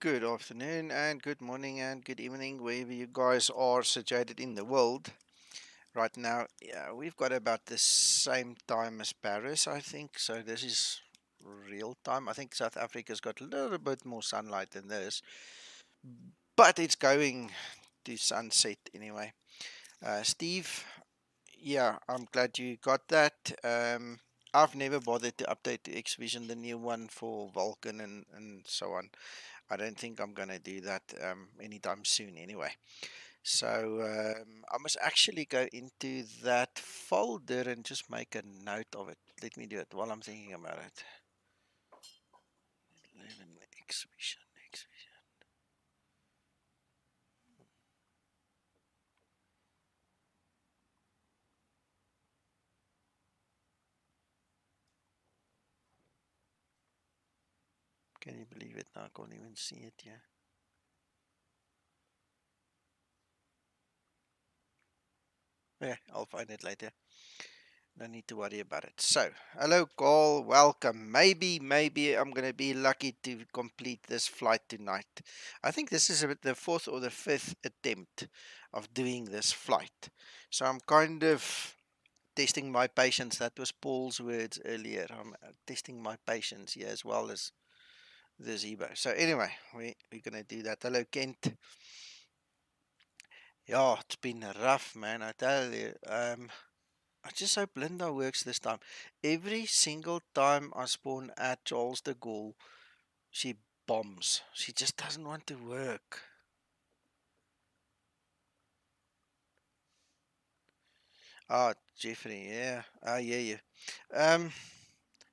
Good afternoon and good morning and good evening, wherever you guys are situated in the world. Right now, yeah, we've got about the same time as Paris, I think. So this is real time. I think South Africa's got a little bit more sunlight than this, but it's going to sunset anyway. Steve, yeah, I'm glad you got that. I've never bothered to update the X-Vision, the new one for Vulcan and so on. I don't think I'm gonna do that anytime soon anyway. So I must actually go into that folder and just make a note of it. Let me do it while I'm thinking about it. 11 exhibition. Can you believe it? Now I can't even see it here. Yeah, I'll find it later. No need to worry about it. So, hello, Gaulle, welcome. Maybe I'm gonna be lucky to complete this flight tonight. I think this is the fourth or the fifth attempt of doing this flight. So I'm kind of testing my patience. That was Paul's words earlier. I'm testing my patience here as well as the Zibo. So anyway, we're gonna do that. Hello, Kent. Yeah, it's been rough, man. I tell you. I just hope Linda works this time. Every single time I spawn at Charles de Gaulle, she bombs. She just doesn't want to work. Ah, Jeffrey, yeah. Ah, yeah. Um,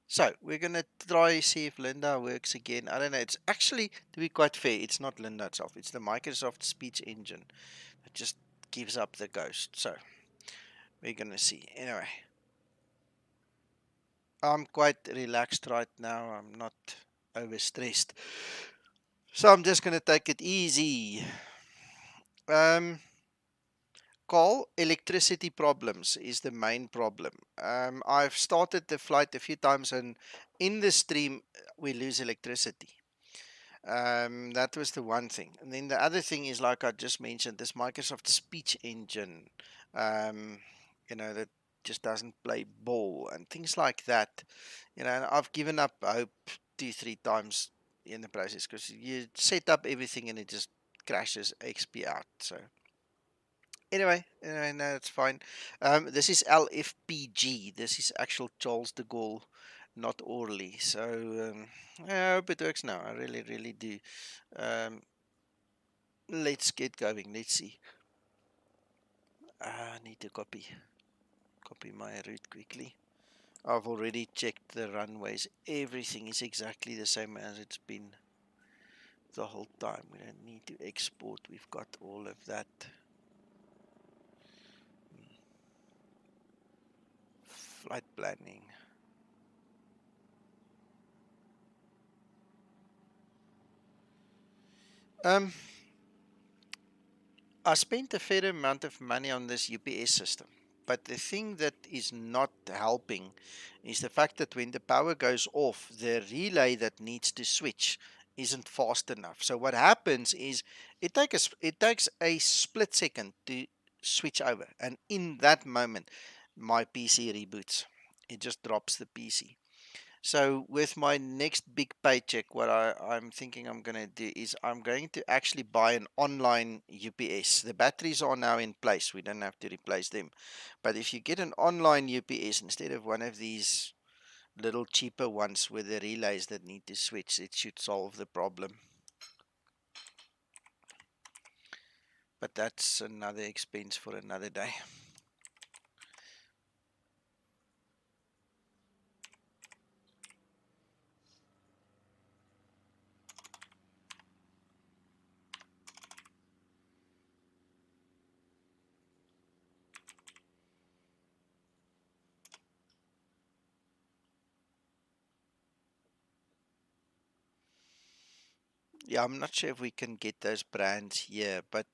so we're gonna try see if Linda works again. I don't know. It's actually, to be quite fair, it's not Linda itself. It's the Microsoft speech engine that just gives up the ghost. So we're gonna see. Anyway, I'm quite relaxed right now. I'm not overstressed. So I'm just gonna take it easy. Call electricity problems is the main problem. I've started the flight a few times, and in the stream we lose electricity. That was the one thing, and then the other thing is, like I just mentioned, this Microsoft speech engine. Um, that just doesn't play ball and things like that. And I've given up hope 2, 3 times in the process because you set up everything and it just crashes XP out. So anyway, no, it's fine. This is LFPG. This is actual Charles de Gaulle, not Orly. So I hope it works now. I really, really do. Let's get going. Let's see. I need to copy my route quickly. I've already checked the runways. Everything is exactly the same as it's been the whole time. We don't need to export. We've got all of that. Flight planning. Um, I spent a fair amount of money on this UPS system, but the thing that is not helping is the fact that when the power goes off, the relay that needs to switch isn't fast enough. So what happens is it takes a split second to switch over, and in that moment, my PC reboots. It just drops the PC. So with my next big paycheck, what I'm thinking I'm going to do is I'm going to actually buy an online UPS. The batteries are now in place. We don't have to replace them. But if you get an online UPS instead of one of these little cheaper ones with the relays that need to switch, it should solve the problem. But that's another expense for another day. Yeah, I'm not sure if we can get those brands here, but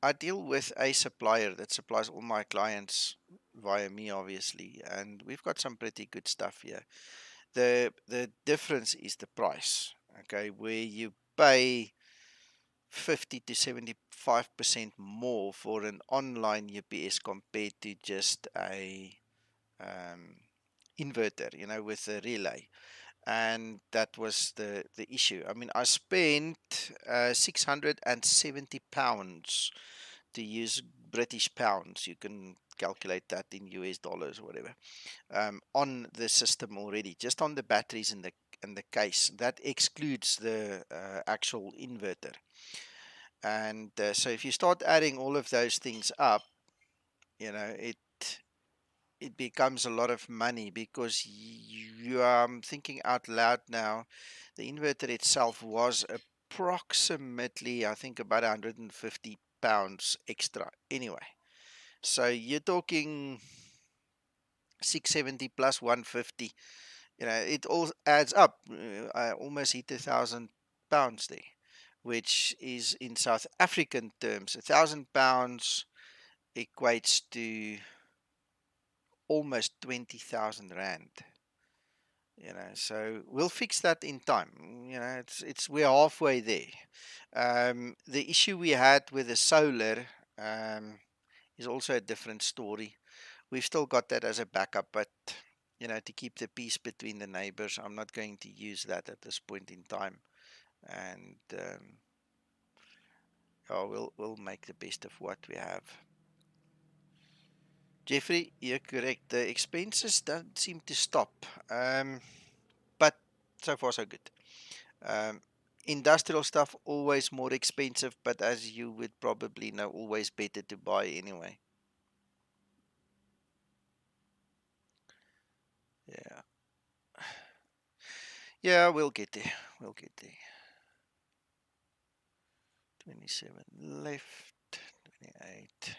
I deal with a supplier that supplies all my clients via me, obviously, and we've got some pretty good stuff here. The difference is the price. Okay, where you pay 50 to 75% more for an online UPS compared to just a inverter, with a relay. And that was the issue. I mean, I spent £670 to use British pounds. You can calculate that in US dollars or whatever, on the system already, just on the batteries in the case. That excludes the actual inverter. And so if you start adding all of those things up, it becomes a lot of money, because you are thinking out loud now. The inverter itself was approximately, I think, about £150 extra anyway. So you're talking 670 plus 150. It all adds up. I almost hit £1,000 there, which is, in South African terms, £1,000 equates to almost 20,000 rand. So we'll fix that in time. We're halfway there. The issue we had with the solar is also a different story. We've still got that as a backup, but to keep the peace between the neighbors, I'm not going to use that at this point in time. And we'll make the best of what we have. Jeffrey, you're correct. The expenses don't seem to stop, but so far so good. Industrial stuff always more expensive, but as you would probably know, always better to buy anyway. Yeah. Yeah, we'll get there. We'll get there. 27 left, 28.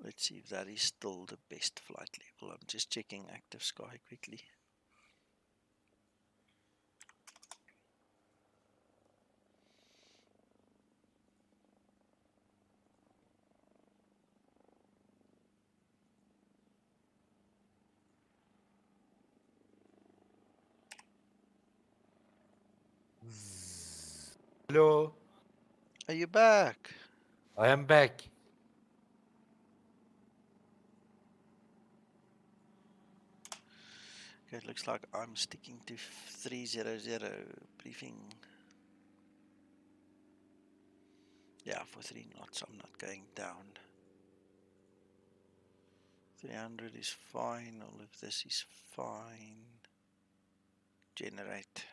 Let's see if that is still the best flight level. I'm just checking active sky quickly. Hello, Are you back? I am back. Okay, it looks like I'm sticking to 300 briefing. Yeah, for 3 knots, I'm not going down. 300 is fine. All of this is fine. Generate.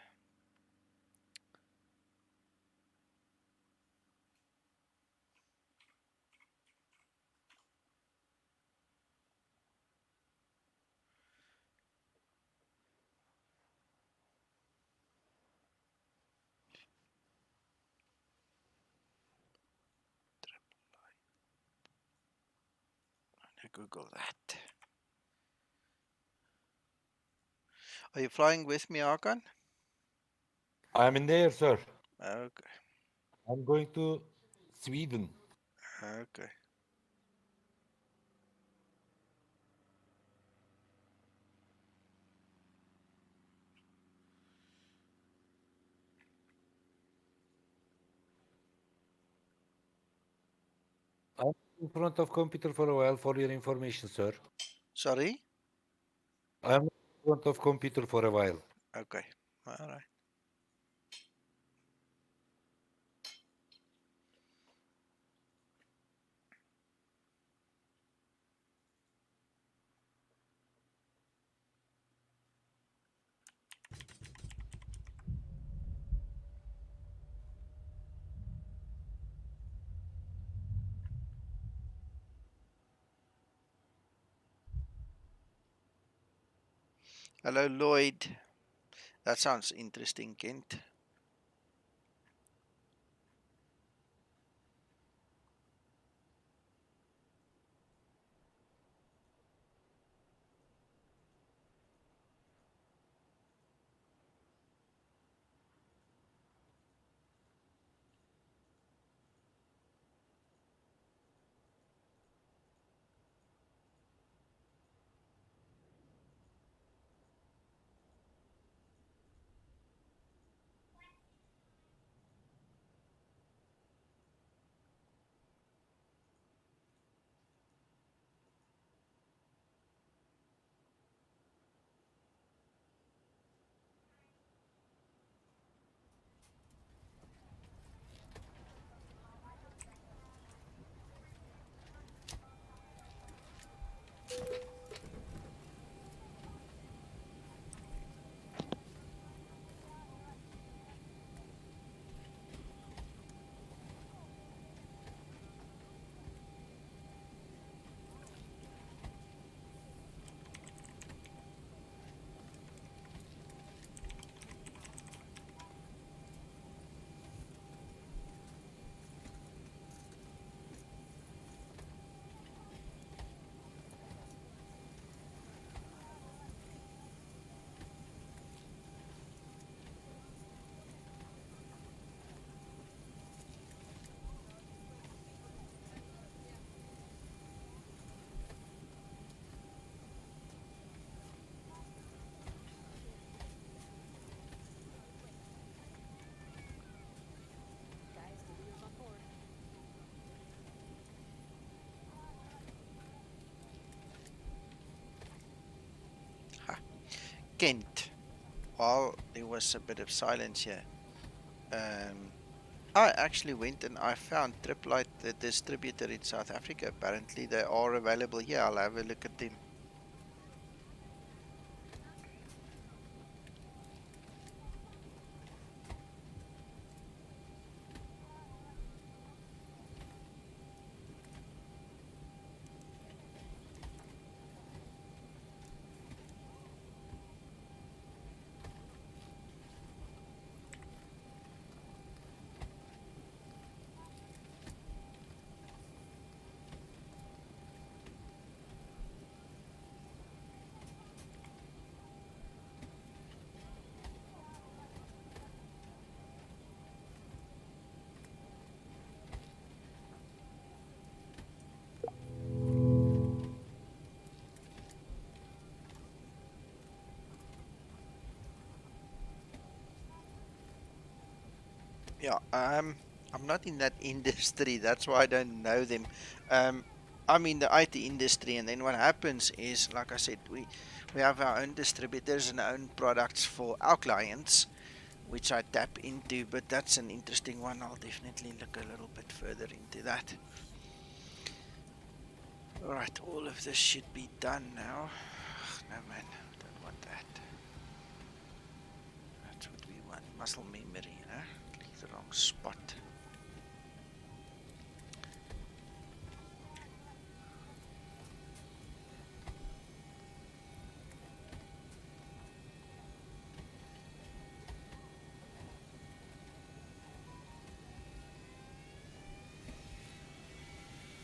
Google that. Are you flying with me, Arkan? I am in the air, sir. Okay, I'm going to Sweden. okay. I'm in front of computer for a while for your information, sir. Sorry? I'm in front of computer for a while. Okay, all right. Hello, Lloyd. That sounds interesting, Kent. Kent. While there was a bit of silence here, I actually went and I found Triplight, the distributor in South Africa. Apparently they are available here. I'll have a look at them. Yeah, I'm not in that industry. That's why I don't know them. Um, I'm in the IT industry, and then what happens is, like I said, we have our own distributors and our own products for our clients, which I tap into. But that's an interesting one. I'll definitely look a little bit further into that. All right, all of this should be done now. No man, don't want that. That's what we want. Muscle memory, you know. Click the wrong spot.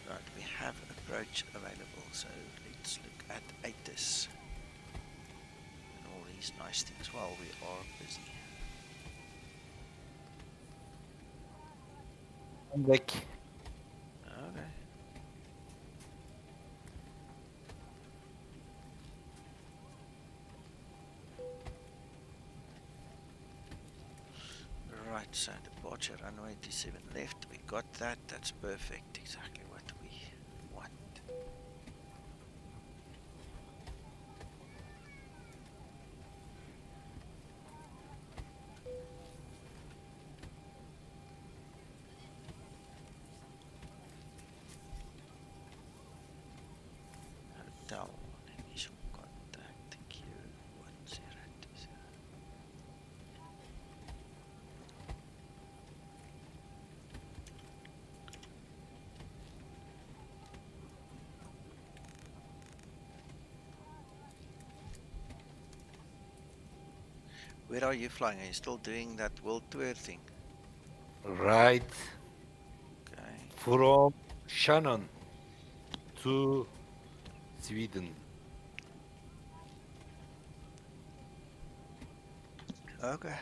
Right, we have approach available, so let's look at ATIS and all these nice things while we are busy. I'm back. Okay. Right, so departure runway 27 left, we got that, that's perfect, exactly what we want. Hotel, initial contact, Q1020. Where are you flying? Are you still doing that world tour thing? Right Okay. from Shannon to Sweden. Okay.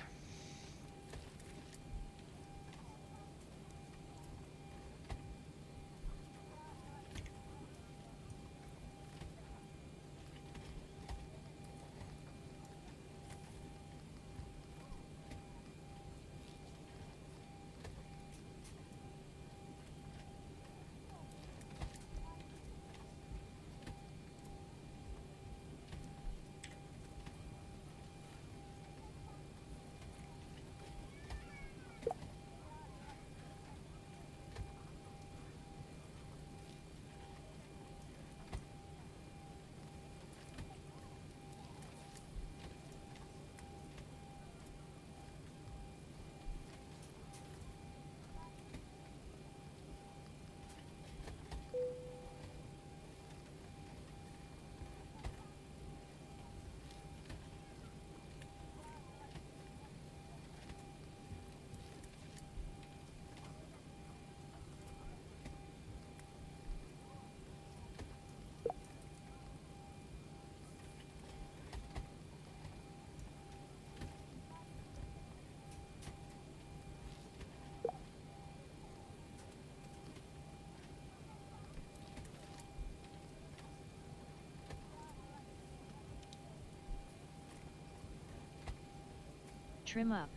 Trim up.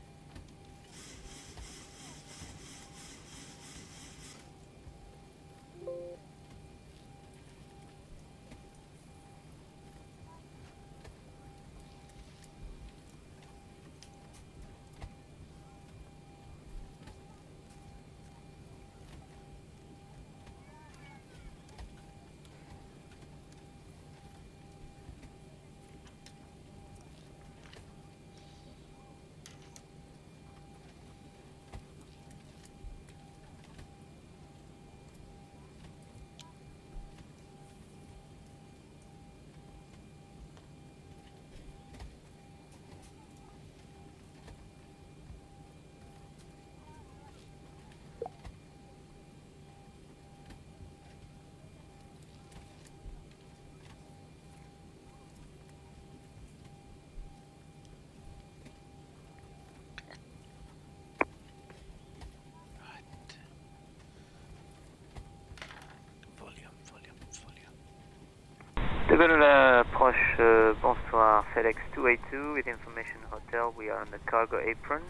De Gaulle approche, bonsoir, FedEx 282 with information hotel. We are on the cargo apron.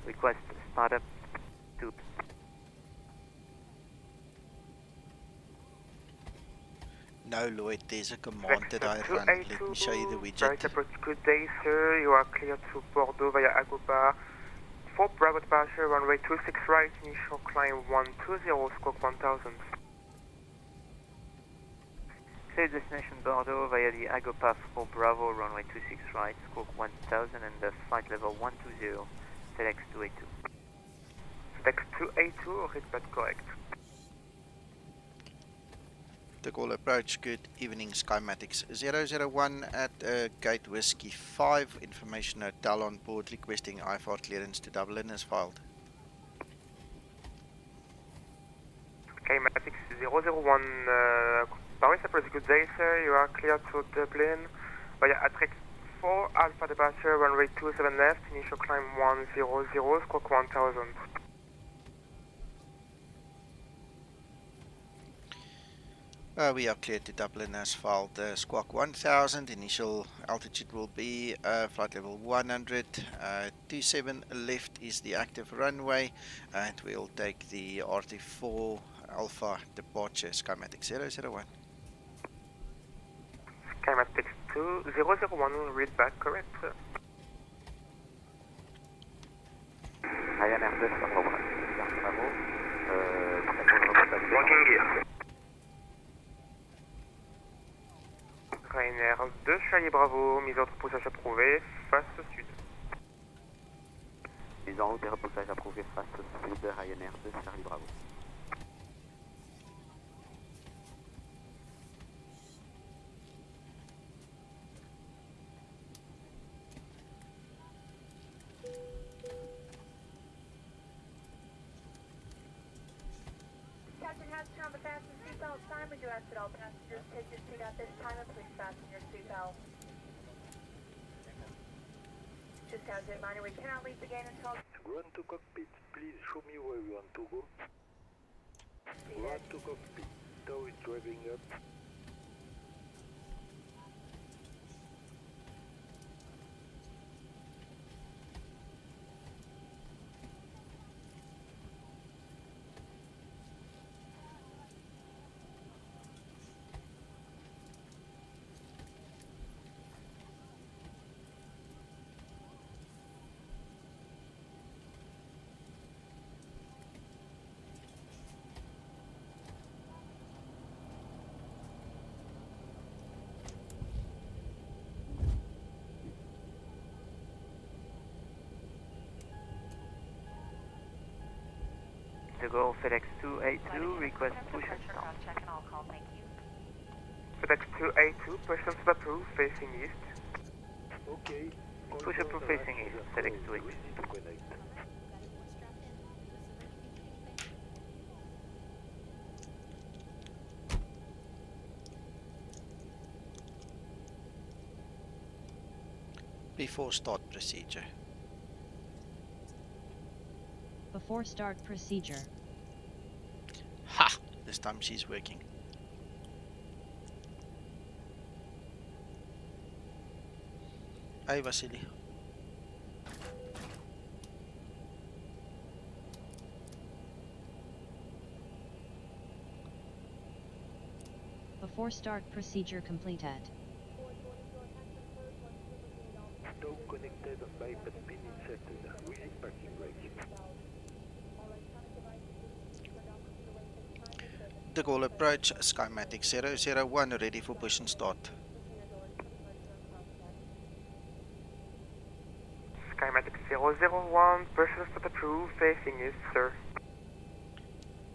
Request startup to... No, Lloyd, there's a command that I run. Let me show you the widget. Good day, sir. You are clear to Bordeaux via Agopa. 4 Bravo departure, runway 26 right, initial climb 120, squawk 1000. Clear destination Bordeaux via the Agopa 4 Bravo, runway 26 right, squawk 1000 and the flight level 120, FedEx 282. FedEx 282, read that correct. The call approach, good evening, Skymatix 001 at Gate Whiskey 5, information hotel on board requesting IFR clearance to Dublin as filed. Skymatix 001, Paris approach, good day, sir. You are clear to Dublin via ATREX 4 Alpha departure, runway 27 left, initial climb 100, squawk 1000. We are cleared to Dublin as filed. Squawk 1000, initial altitude will be flight level 100. 27 left is the active runway, and we'll take the RT4 Alpha departure, Skymatix 001. Skymatix 001 will read back correct, sir. Working gear. Ryanair 2 Charlie Bravo, mise en repoussage approuvé, face sud. Mise en route et repoussage approuvé face sud, Ryanair 2 Charlie Bravo. Captain has turned on the fasten seatbelt sign. We do ask that all passengers take your seat at this time and please fasten your seatbelt. Just as a reminder, we cannot leave the gate until... Run to cockpit, please show me where you want to go. Run to cockpit, tow is driving up. To go FedEx 282, request push and stop. FedEx 282, person approved, facing east. Okay. Push approved facing east, FedEx 282. Ready to connect. Before start procedure. Before start procedure. Ha! This time she's working. Hi, Vasily. Before start procedure completed. Tow connected and bypass pin inserted. Release parking brake. The Gaulle approach, Skymatix 001, ready for push and start. Skymatix 001, person approved, facing east, sir.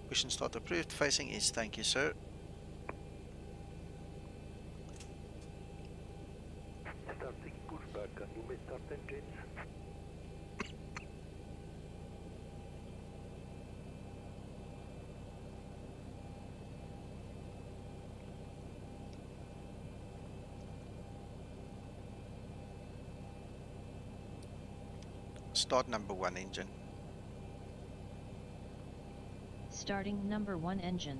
Push and start approved, facing east, thank you, sir. Starting pushback and you may start engines. Start number 1 engine. Starting number 1 engine.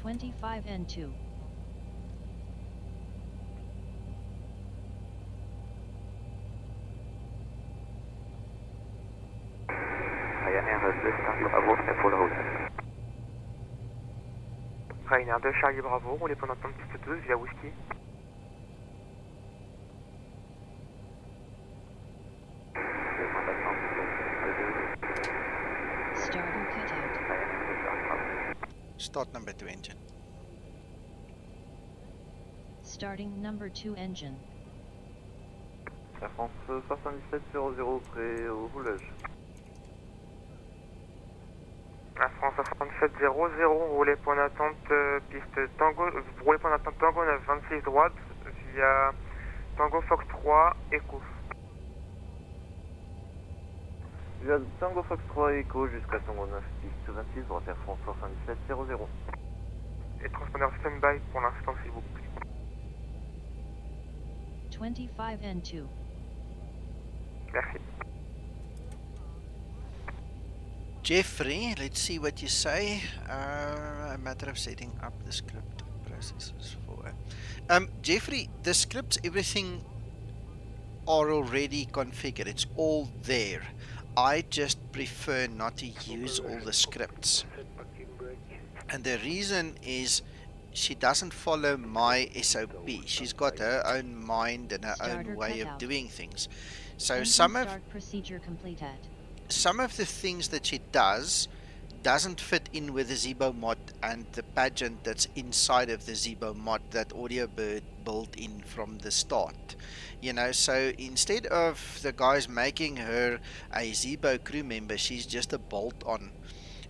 25N2. Ryanair 2, start Bravo, and full route. Ryanair 2, Charlie Bravo, roulez point d'attente piste 12 via Whisky. Starter cutout. Start number 2 engine. Starting number 2 engine. Air France 7700 prêt au roulage. Air France 7700, roulez point d'attente piste Tango, roulez point d'attente Tango 926 droite via Tango Fox 3 Echo. Via Tango Fox 3 Echo jusqu'à Tango 9 piste 26 droite Air France 7700. Et transpondeur stand-by pour l'instant s'il vous plaît. 25N2. Merci. Jeffrey, let's see what you say. A matter of setting up the script processes for. Jeffrey, the scripts, everything are already configured. It's all there. I just prefer not to use all the scripts. Set parking brake. And the reason is she doesn't follow my SOP. She's got her own mind and her Starter own way of cutout. doing things. So Engine some of start procedure completed. the things that she doesn't fit in with the Zibo mod and the pageant that's inside of the Zibo mod that AudioBird built in from the start. You know, so instead of the guys making her a Zibo crew member, she's just a bolt-on.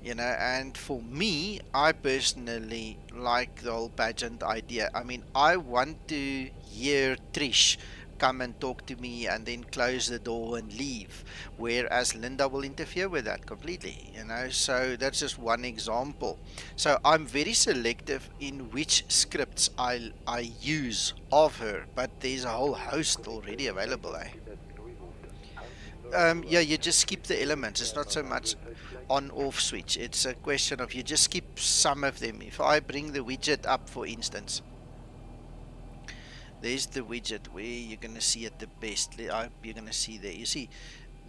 You know, and for me, I personally like the whole pageant idea. I mean, I want to hear Trish come and talk to me and then close the door and leave, whereas Linda will interfere with that completely, you know. So that's just one example. So I'm very selective in which scripts I use of her, but there's a whole host already available, eh? Yeah, you just skip the elements. It's not so much on-off switch. It's a question of you just skip some of them. If I bring the widget up, for instance, there's the widget where you're going to see it the best. You're going to see there. You see,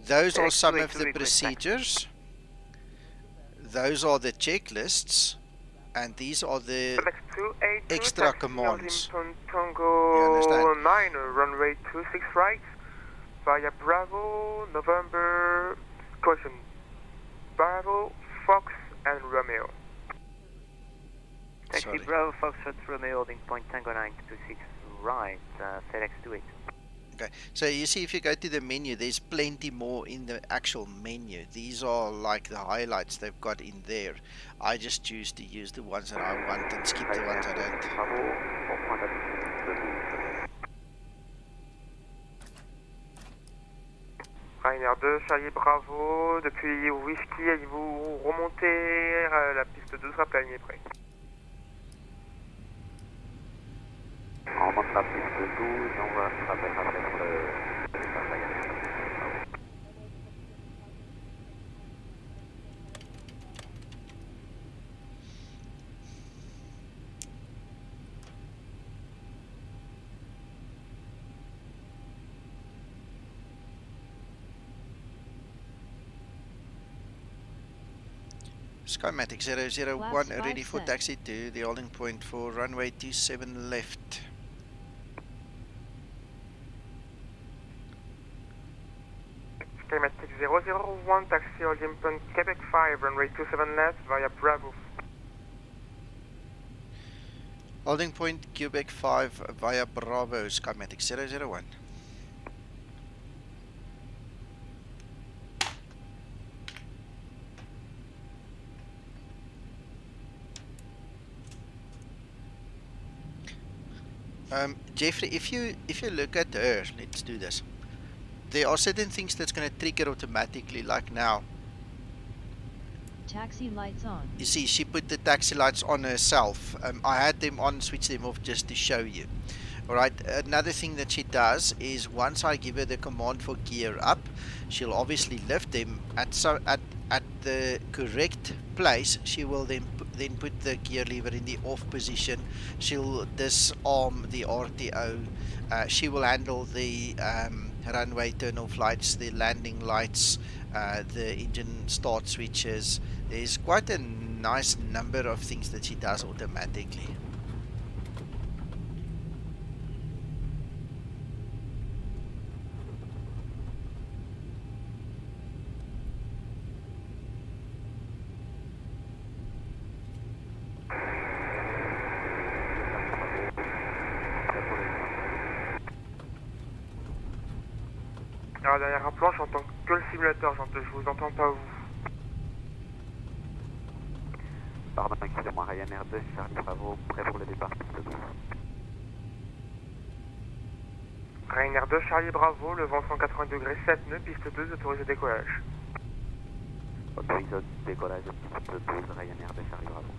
those are some of the procedures. Those are the checklists. And these are the extra commands. You understand? 9, runway 26 right, via Bravo, November, caution, Bravo, Fox, and Romeo. Taxi Sorry. Bravo, Foxtrot, Romeo, holding point Tango 926 right, FedEx 28. Okay, so you see, if you go to the menu, there's plenty more in the actual menu. These are like the highlights they've got in there. I just choose to use the ones that I want and skip the ones I don't. Bravo, pour point d'attente. Ryanair 2, Charlie Bravo, depuis Whisky, vous remontez la piste 12, rappelez est prêt. On remonte la piste 12, on va se rappeler le Ryanair. Skymatix 001 Flaps ready 5 for set. taxi to the holding point for runway 27 left. Skymatix 001, taxi holding point Quebec 5, runway 27 left, via Bravo. Holding point Quebec 5 via Bravo, Skymatix 001. Jeffrey, if you look at her, let's do this. There are certain things that's going to trigger automatically, like now. Taxi lights on. You see, she put the taxi lights on herself. I had them on, switch them off just to show you. Alright, another thing that she does is once I give her the command for gear up, she'll obviously lift them. at the correct place, she will then put the gear lever in the off position. She'll disarm the RTO. She will handle the runway turn off lights, the landing lights, the engine start switches. There's quite a nice number of things that she does automatically. Alors derrière un plan, j'entends que le simulateur, je vous entends pas vous. Pardon, excusez-moi, Ryanair 2, Charlie Bravo, prêt pour le départ, piste 12. Ryanair 2, Charlie Bravo, le vent 180 degrés, 7 nœuds, piste 2, autorisé décollage. Autorisé décollage, piste 12, Ryanair 2, Charlie Bravo.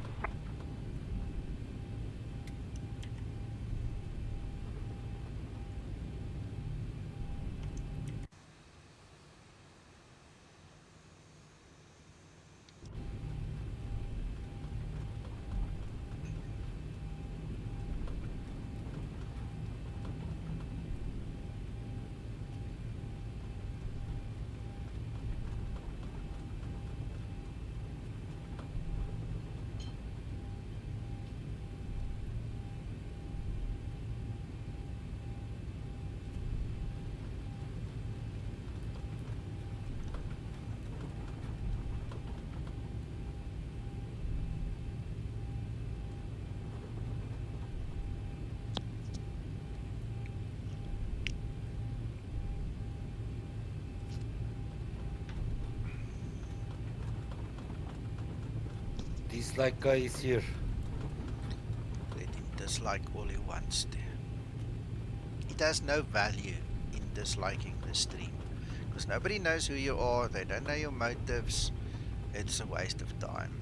Dislike guy is here. Let him dislike all he wants to. It has no value in disliking the stream, because nobody knows who you are, they don't know your motives. It's a waste of time.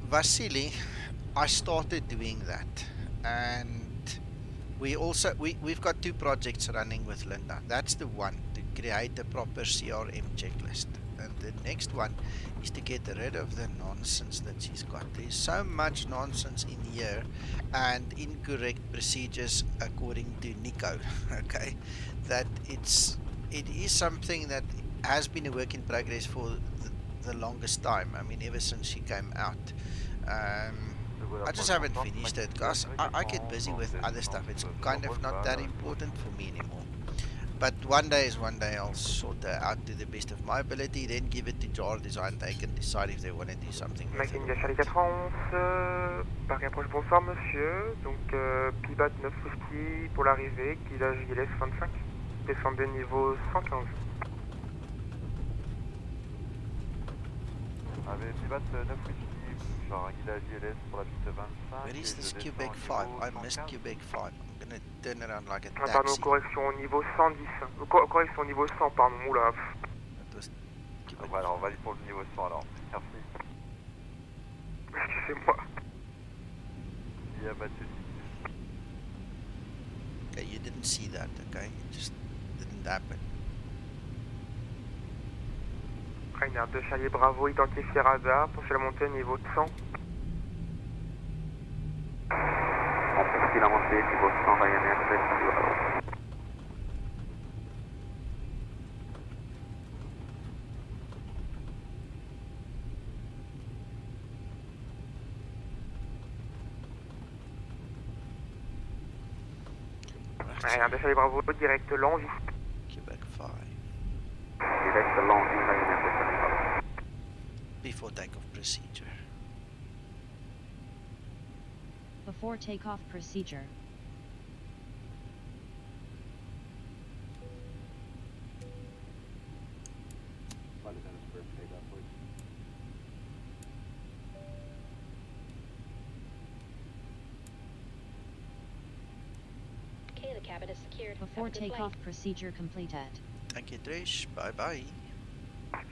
Vasily, I started doing that, and we've got 2 projects running with Linda. That's the one, to create a proper CRM checklist, and the next one is to get rid of the nonsense that she's got. There's so much nonsense in here and incorrect procedures according to Nico. Okay, that it is something that has been a work in progress for the longest time. I mean, ever since she came out. I just haven't finished it, because I get busy with other stuff. It's kind of not that important for me anymore. But one day is one day. I'll sort that out to the best of my ability, then give it to Jar Design. They can decide if they want to do something with it. Charlie 411, Paris approche, bonsoir monsieur. Donc Pibat 9 Whisky pour l'arrivée, guidage ILS 25, descendez niveau 115. Avec Pibat 9 Whisky, genre un guidage ILS pour la piste 25. Where is this Quebec 5? I missed Quebec 5. I'm gonna turn around like a Pardon, taxi. correction au niveau 110. Correction au niveau 100, pardon, oula. That was Quebec Alors on va aller pour le niveau 100 alors. Merci. Excusez-moi. Il n'y a pas de souci. Okay, you didn't see that, okay? It just didn't happen. Ryanair 2 Charlie Bravo, identifié radar, poursuit la montée niveau 100. On poursuit la montée niveau 100, Ryanair 2, Charlie Bravo. Ryanair 2 Charlie Bravo, direct Lanvie. Quebec 5. Direct Lanvie, Ryanair 2, Charlie Bravo. Before takeoff procedure. Before takeoff procedure. Okay, the cabin is secured. Before takeoff procedure completed. Thank you, Trish. Bye bye.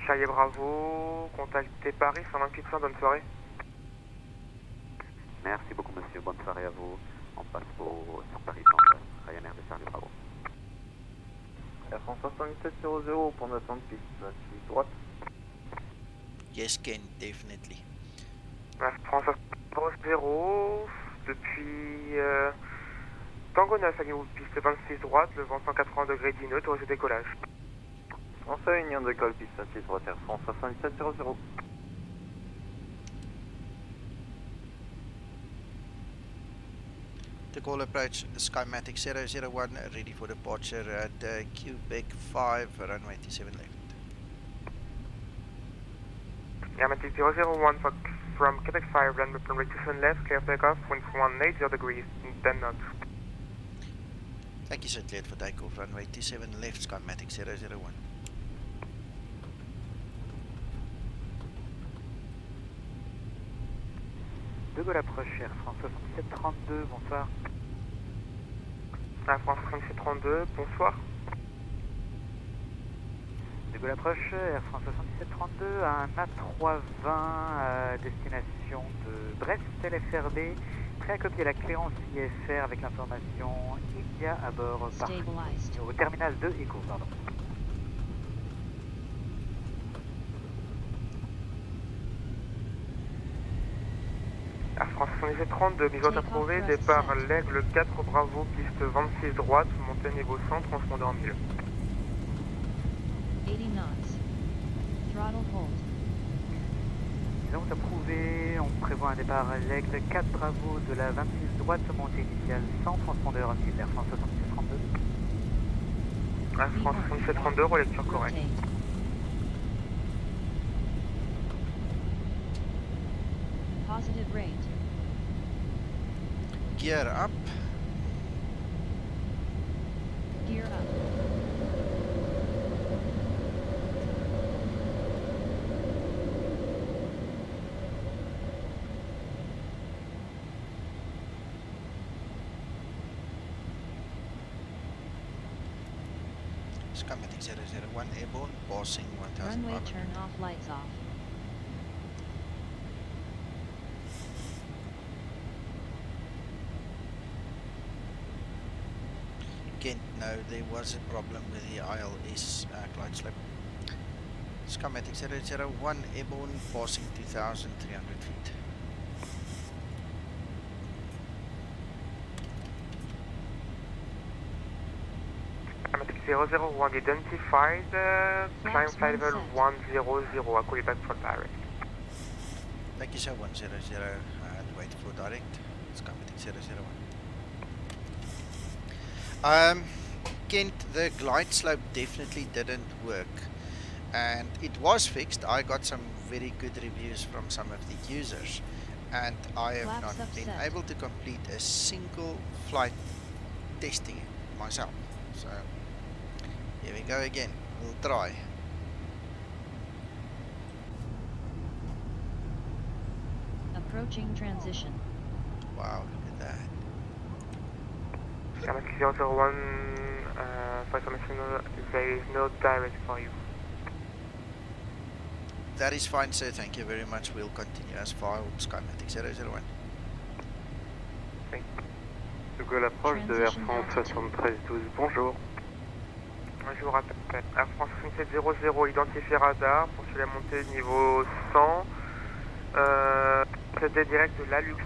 Charlie Bravo, contactez Paris 12800, bonne soirée. Merci beaucoup monsieur, bonne soirée à vous. On passe sur Paris Centre, Ryanair descend du Bravo. Air France 7700, pour d'attente piste 26 droite. Yes, Ken, definitely. Air France 00, depuis Tango 9 à niveau piste 26 droite, le vent 180 degrés d neutre, au décollage. Français, Union de Gaulle, piste 26 droite, Air France 7700. The call approach Skymatix 001, ready for departure at Quebec 5, runway 27 left. Skymatix 001 from Quebec 5, runway 27 left, clear takeoff, winds 180 degrees, 10 knots. Thank you, St. Cleared for takeoff, runway 27 left, Skymatix 001. De Gaulle approche, Air France 7732, bonsoir. Air France 7732, bonsoir. De Gaulle approche, Air France 7732, un A320 destination de Brest, LFRB, prêt à copier la cléarance IFR avec l'information INDIA à bord par Stabilized. au terminal 2 Echo, pardon. Air France 7732, mise à approuvé, départ l'Aigle 4 Bravo, piste 26 droite, montée niveau 100, transpondeur 1000. 80 knots. Throttle hold. Nous avons approuvé, on prévoit un départ à l'Aigle 4 Bravo de la 26 droite, montée initiale 100, transpondeur 1000, Air France 7732. Air France 7732, relecture correcte. Rotate. Positive rate. Gear up. Gear up. Skymatix 001, airborne, passing 1000. Runway turn off, lights off. Kent, no, there was a problem with the ILS glide slope. Skymatix 001, airborne, passing 2300 feet. Skymatix 001 identified, climb flight level 100, I'll call you back for direct. Thank you, sir, 100, wait for direct. Skymatix 001. Kent, the glide slope definitely didn't work, and it was fixed. I got some very good reviews from some of the users, and I have Flaps not been upset. able to complete a single flight testing it myself. So here we go again. We'll try. Approaching transition. Wow, look at that. Skymatix 001, for information, there is no direct for you. That is fine, sir. Thank you very much. We'll continue as far. Skymatix 001. De Gaulle approche de Air France 7312, bonjour. Je vous rappelle, Air France 7700, identifié radar, poursuit la montée niveau 100, c'était direct de la Luxe.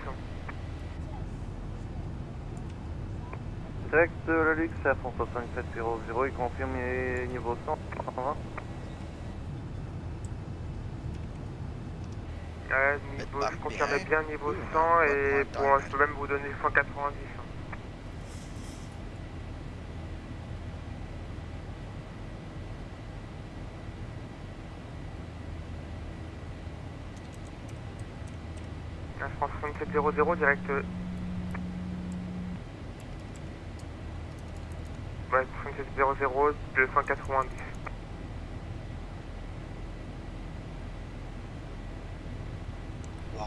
Direct de la Luxe, Air France 7700, il confirme niveau 100, 120. Niveau, je confirme bien niveau 100 et bon, je peux même vous donner 190. Air France 7700, direct. Ouais, 7700, 290.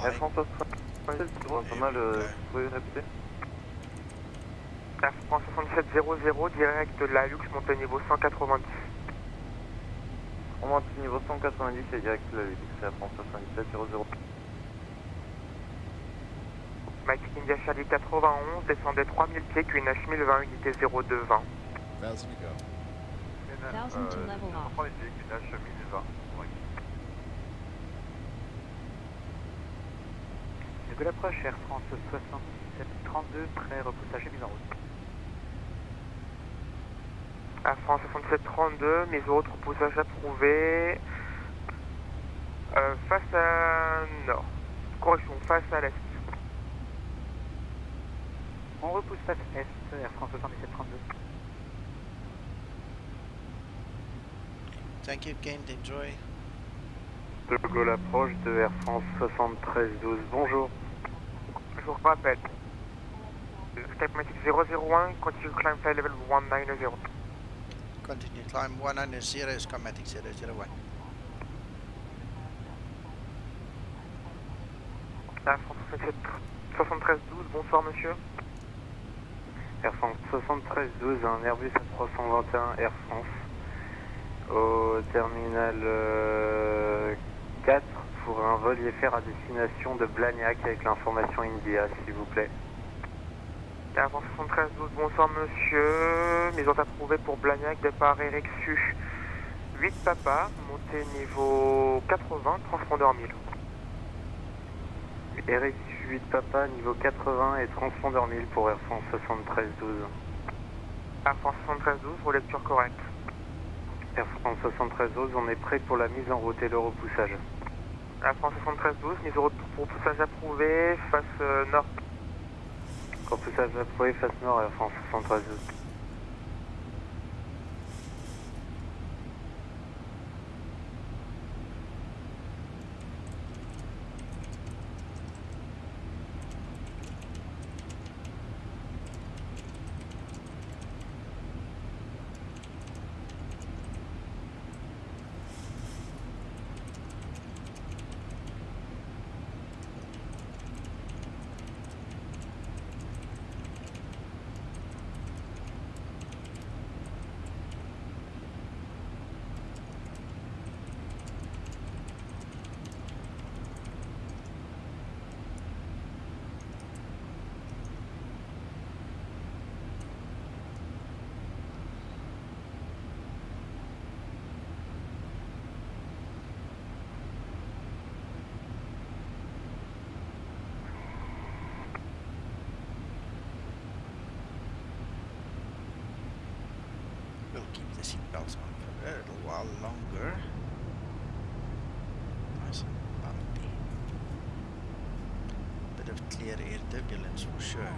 Air France 7700, pas mal, vous pouvez répéter? Air France 7700, direct de la Luxe, montée niveau 190. On monte niveau 190 et direct de la Luxe, Air France 7700. Mike India Charlie 91, descendez 3000 pieds, QNH 1020, unité 0220. 1000 to go. 1000 to level off. De Gaulle approche, Air France 7732, prêt, repoussage et mise en route. Air France 7732, mise en route, repoussage approuvé. Face à nord. Correction, face à l'est. On repousse face est, Air France 7732. Thank you, Kent. Enjoy. De Gaulle approche de Air France 7312, bonjour. Je vous rappelle. Skymatix 001, continue climb flight level 190. Continue climb 190, Skymatix 001. Air France 7312, bonsoir monsieur. Air France 7312, un Airbus A321 Air France au terminal 4 pour un vol IFR à destination de Blagnac avec l'information India, s'il vous plaît. Air France 7312, bonsoir monsieur. Mise en route approuvée pour Blagnac, départ RXU 8 Papa, montée niveau 80, transpondeur 1000. RXU 8 Papa, niveau 80 et transpondeur 1000 pour Air France 7312. Air France 7312, relecture correcte. Air France 7312, on est prêt pour la mise en route et le repoussage. Air France 7312, mise en route pour repoussage approuvé, face nord. Repoussage approuvé, face nord, Air France 7312. We'll keep the seatbelts on for a little while longer. Nice and bumpy. Bit of clear air turbulence for sure.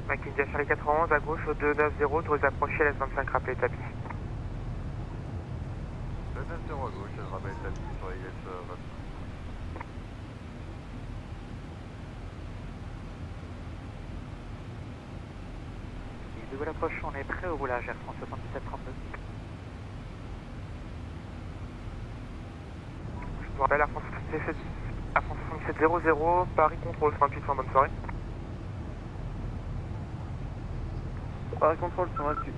Mike India Charlie 91, à gauche au 290, autorisé à approcher, LS25 rappel établi. 290 à gauche, rappel établi sur les IS-25. De Gaulle approche, on est prêt au roulage, Air France 7732. Je vous rappelle, Air France 7700, Paris contrôle 128, bonne soirée. Paris contrôle 128,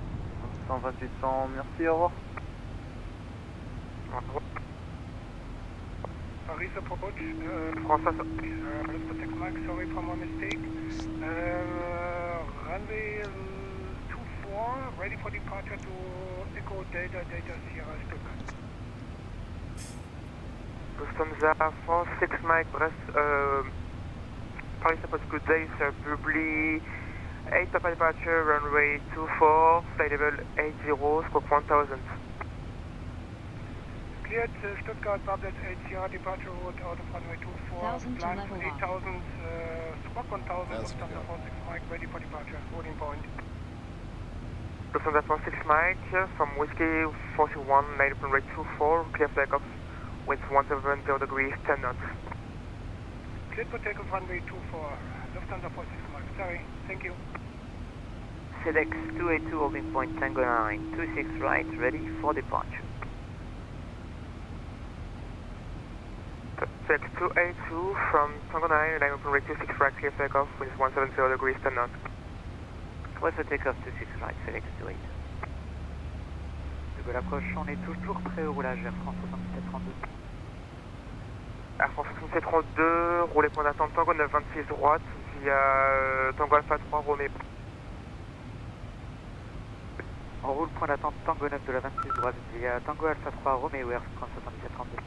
100, merci, au revoir. Paris approach. François, Let's protect Max, sorry for my mistake. Runway 24, ready for departure to Echo Delta Sierra Stuttgart. Lufthansa France 6 Mike Brest, Paris approach, good day, sir, Bubbly 8 Papa departure, runway 24, flight level 80, squawk 1000. Cleared Stuttgart, Bablet 8 Sierra departure route out of runway 24. 1000 to Plan level for off. 8000, squawk 1000, 1000 to Lufthansa go. 46 Mike, ready for departure, holding point. Lufthansa France 6 Mike, from Whiskey 41, 9 rate 24, clear flag off, winds 170 degrees, 10 knots. Cleared for takeoff runway 24, Lufthansa 46 Mike, sorry, thank you. SEDEX 282 holding point Tango 9, 26 right, ready for departure. Flex 282 from Tango 9, 9 rate 26 right, clear flag off, winds 170 degrees, 10 knots. Clear for takeoff 26 right, SEDEX 282. De Gaulle approche, on est toujours prêt au roulage, Air France 7732. Air France 32, roulez point d'attente Tango 926 droite via Tango Alpha 3 Romeo. On roule point d'attente Tango 9 de la 26 droite via Tango Alpha 3 Romeo Air France 7732.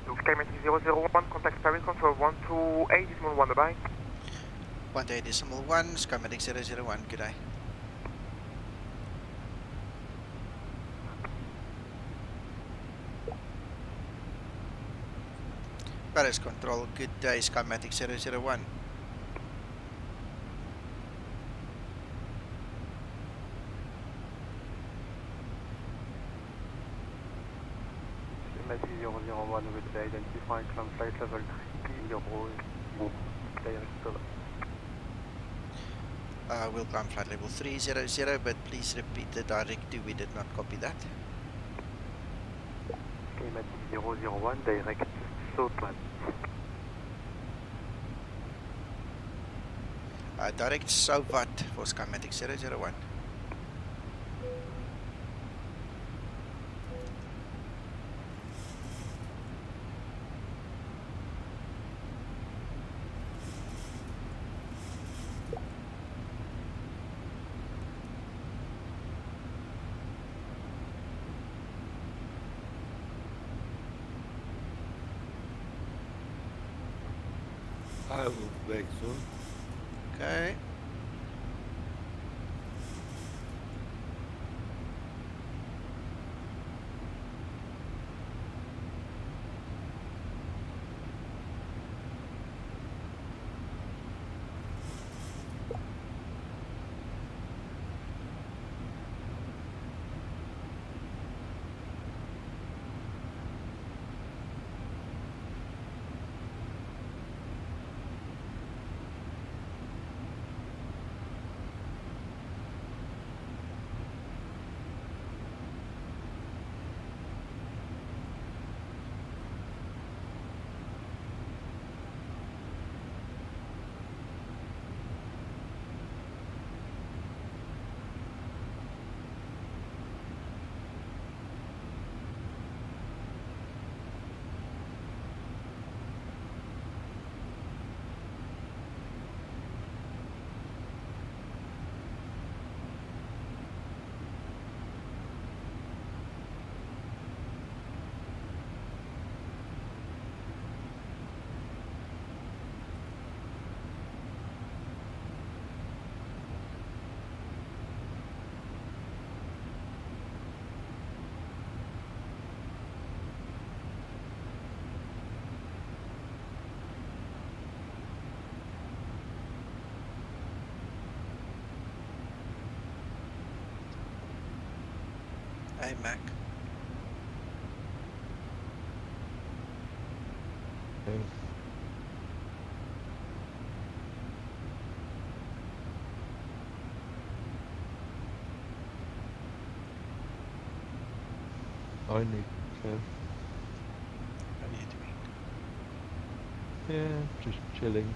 Donc Skymatix 001, contact Paris Control 128.1, bye bye. 128.1, Skymatix 001, good day. Paris Control, good day, Skymatix 001. Skymatix 001 with the identifying climb flight level 3P, direct SOVAT. We'll climb flight level 300, but please repeat the directive, we did not copy that. Skymatix 001, direct SOVAT. Direct SOVAT for Skymatix 001. I will back soon. Okay. Hey, Mac. Thanks. I need to. What are you doing? Yeah, just chilling.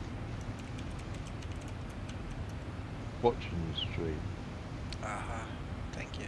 Watching the stream. Aha, thank you.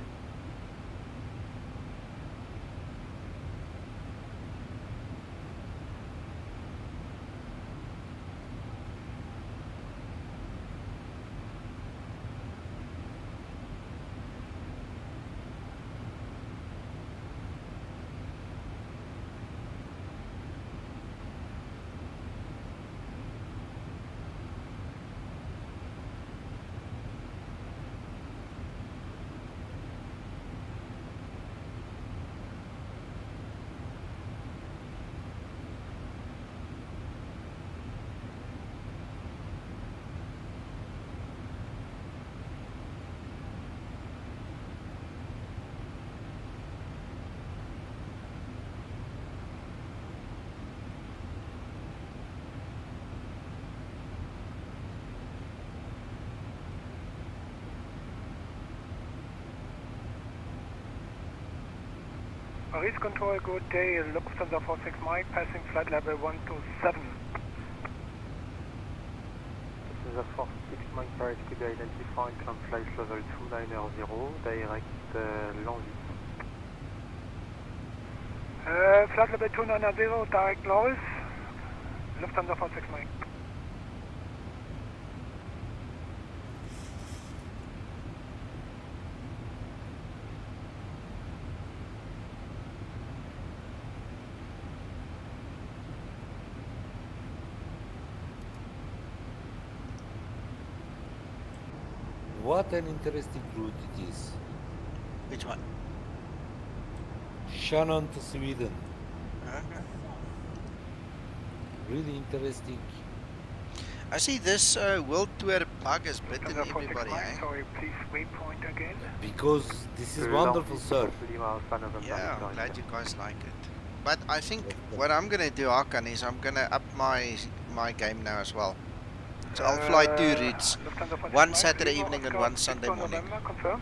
Paris Control, good day. Lufthansa 46 Mike, passing flight level 127. Lufthansa 46 Mike, Paris, could be identified, climb flight level 290, direct Lanzy. Flight level 290, direct Loris. Lufthansa 46 Mike. What an interesting route it is. Which one? Shannon to Sweden. Okay. Really interesting. I see this World Tour bug has bitten Lufthansa 46 everybody, Mike, eh? sorry, please waypoint again. Because this is wonderful, sir. Yeah, I'm glad you guys like it. But I think what I'm gonna do, Hakan, is I'm gonna up my game now as well. So I'll fly 2 routes, Lufthansa 46 one Mike, Saturday Lima evening and Oscar, one Sunday 6 morning. November, confirm.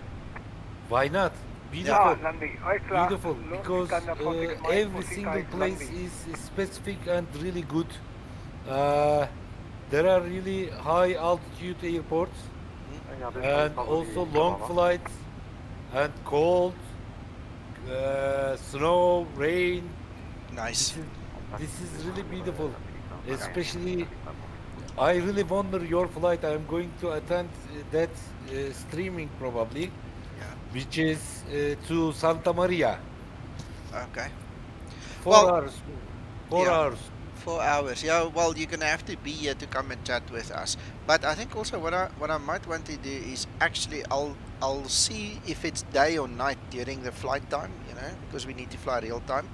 Why not? Ja, Beautiful. Landy, alles klar. Beautiful, Los, because Lufthansa 46 Mike, every proceed single direct place Landy. is specific and really good. There are really high altitude airports and also long flights and cold, snow, rain. Nice. This is really beautiful. Especially, I really wonder your flight. I'm going to attend that streaming probably, Yeah. which is to Santa Maria. Okay. 4 Well, hours. 4 yeah. hours. 4 hours. Yeah. Well, you're gonna have to be here to come and chat with us. But I think also what I might want to do is actually I'll see if it's day or night during the flight time. You know, because we need to fly real time.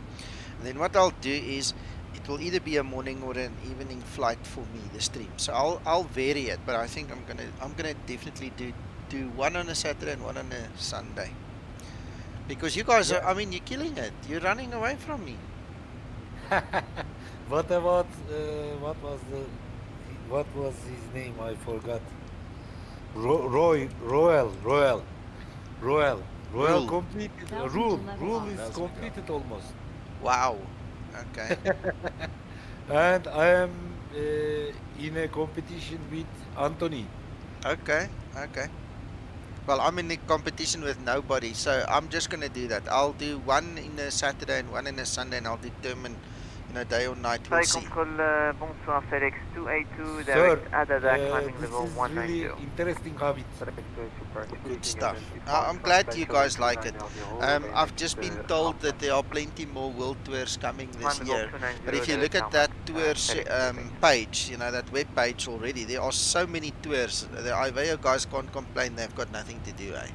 And then what I'll do is it will either be a morning or an evening flight for me, the stream. So I'll vary it, but I think I'm gonna definitely do one on a Saturday and one on a Sunday. Because you guys are, I mean, you're killing it. You're running away from me. What about what was his name? I forgot. Royal Rule. completed. 1000 to Rule level is up. completed almost. Wow. Okay. And I am in a competition with Anthony. Okay. Okay. Well, I'm in a competition with nobody, so I'm just gonna do that. I'll do one in a Saturday and one in a Sunday, and I'll determine, you know, day or night. We'll see. Control, bonsoir, FedEx 282, Sir, direct Adada, climbing this level is really 190. interesting habit. Good stuff. I'm glad you guys like it. I've just been told that there are plenty more world tours coming this year. But if you look at that tours page, you know, that web page already, there are so many tours. The IVEO guys can't complain, they've got nothing to do, eh?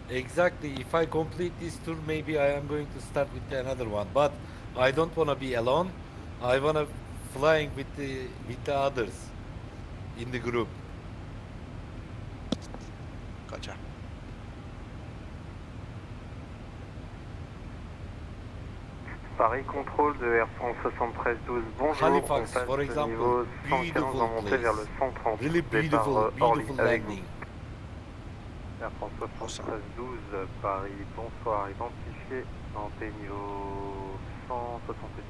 Exactly. If I complete this tour, maybe I am going to start with another one. But I don't want to be alone. I want to flying with the others in the group. Gotcha. Paris contrôle de Air France 7312, bonjour, Halifax, on passe for example, niveau 115 beautiful en montée vers le place. 130, Really départ beautiful Orly, avec vous. landing. Air France 7312, Paris, bonsoir, identifié, montée niveau 170.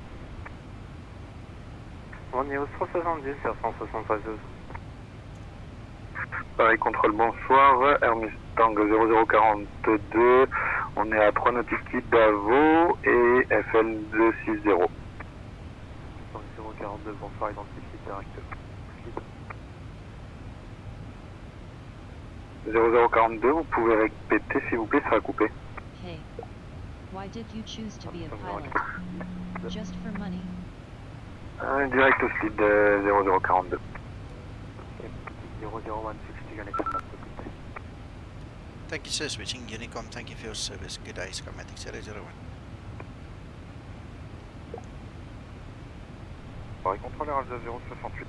Bon, niveau 170, Air France 7312. Paris contrôle, bonsoir, Air Mustang 0042, on est à 3 nautiques d'Avo et FL 260. 042, bonsoir, identifié direct. 0042, vous pouvez répéter s'il vous plaît, ça a coupé. Hey. Why did you choose to be a pilot? Just for money? Direct au speed de 0042. 0016, Thank you, sir. Switching Unicom. Thank you for your service. Good day, Skymatix 001. Paris contrôle RH 068.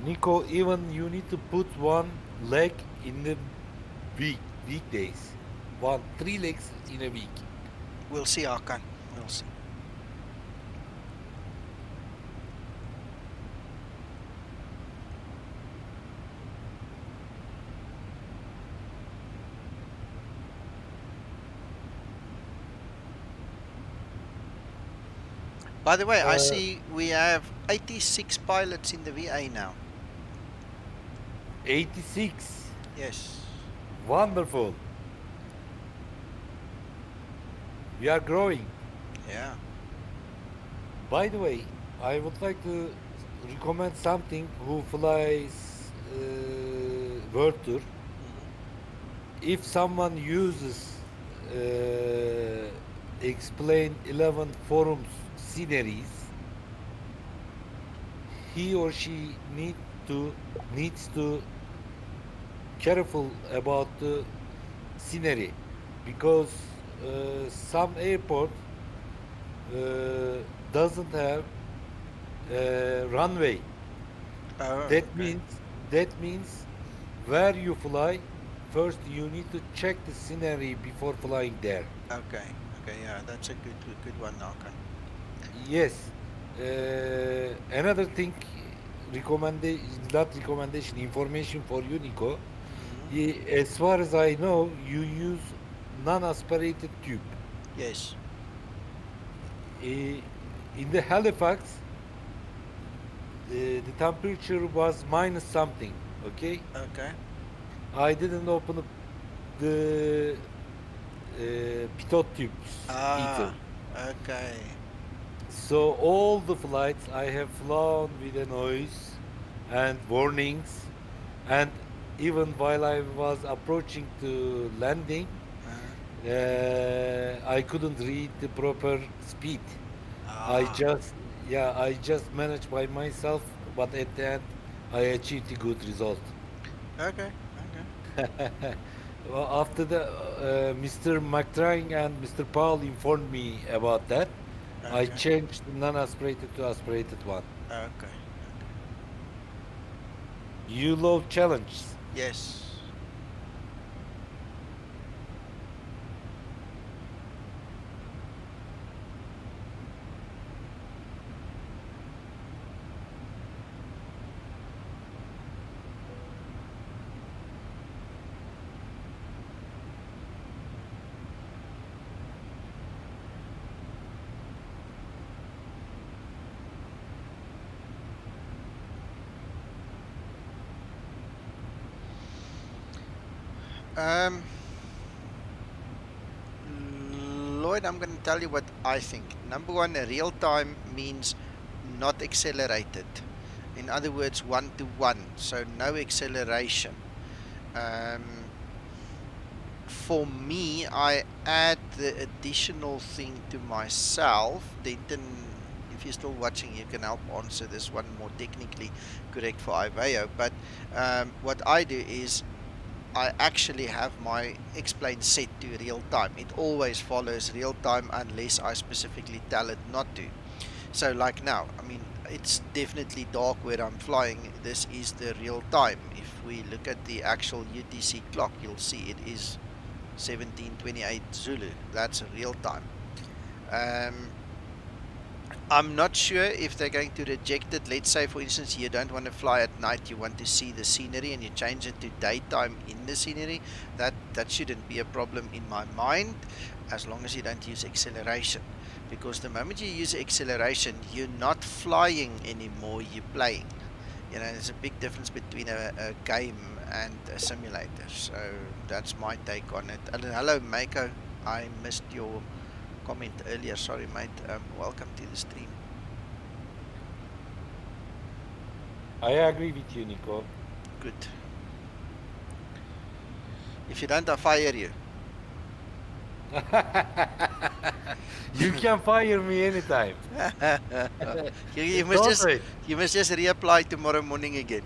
Nico, even you need to put one leg in the weekdays. 3 legs in a week. We'll see, Hakan. We'll see. By the way, I see we have 86 pilots in the VA now. 86. Yes. Wonderful. We are growing. Yeah. By the way, I would like to recommend something who flies World Tour. Mhm. If someone uses explain 11 forums sceneries, he or she needs to careful about the scenery because some airport doesn't have runway. Oh, That okay. means that means where you fly, first you need to check the scenery before flying there. Okay. Okay. Yeah, that's a good one. Okay. Yes. Another thing, not recommendation, information for you, Nico. Mhm. As far as I know, you use non-aspirated tube. Yes. Eh, in the Halifax, the temperature was minus something. Okay, Okay. I didn't open up the pitot tubes either. Ah. Okay. So all the flights I have flown with a noise and warnings, and even while I was approaching to landing, Uh, I couldn't read the proper speed. I ah. just, yeah, I just managed by myself, but at the end, I achieved a good result. Okay. Okay. Well, after the Mr. McTrying and Mr. Paul informed me about that, I Okay. changed the non-aspirated to aspirated one. Okay. Okay. You love challenges. Yes. Um. Lloyd, I'm going to tell you what I think. Number one, real time means not accelerated. In other words, 1 to 1, so no acceleration. Um, for me, I add the additional thing to myself. Denton, if you're still watching, you can help answer this one more technically correct for Iveo. But what I do is I actually have my explain set to real time. It always follows real time unless I specifically tell it not to. So like now, I mean, it's definitely dark where I'm flying. This is the real time. If we look at the actual UTC clock, you'll see it is 17:28 Zulu. That's real time. Um, I'm not sure if they're going to reject it. Let's say, for instance, you don't want to fly at night, you want to see the scenery, and you change it to daytime in the scenery. That shouldn't be a problem in my mind, as long as you don't use acceleration. Because the moment you use acceleration, you're not flying anymore, you're playing. You know, there's a big difference between a game and a simulator. So that's my take on it. And hello, Mako. I missed your comment earlier. Sorry, mate. Welcome to the stream. I agree with you, Nico. Good. If you don't, I'll fire you. You can fire me anytime. You must Don't just wait. reapply tomorrow morning again.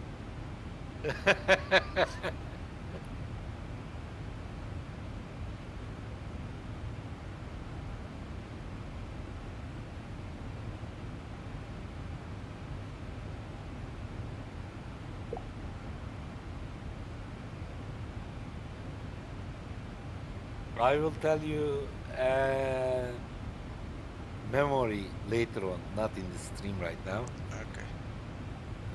I will tell you memory later on, not in the stream right now, Okay.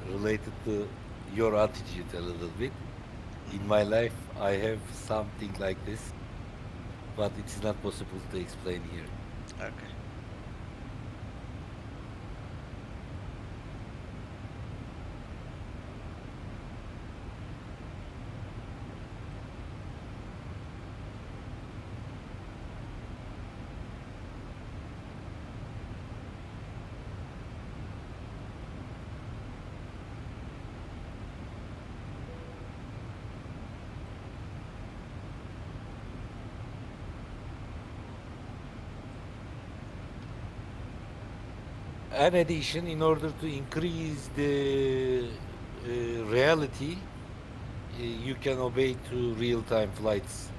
related to your attitude a little bit. In my life, I have something like this, but it is not possible to explain here. Okay. an addition in order to increase the reality, you can obey to real-time flights.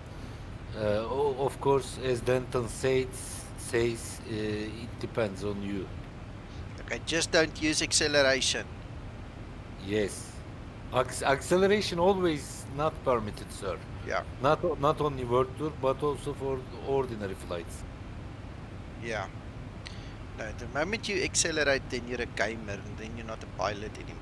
Of course, as Denton says, it depends on you. Okay, just don't use acceleration. Yes. Acceleration always not permitted, sir. Yeah, Not only world tour, but also for ordinary flights. yeah. No, the moment you accelerate, then you're a gamer, and then you're not a pilot anymore.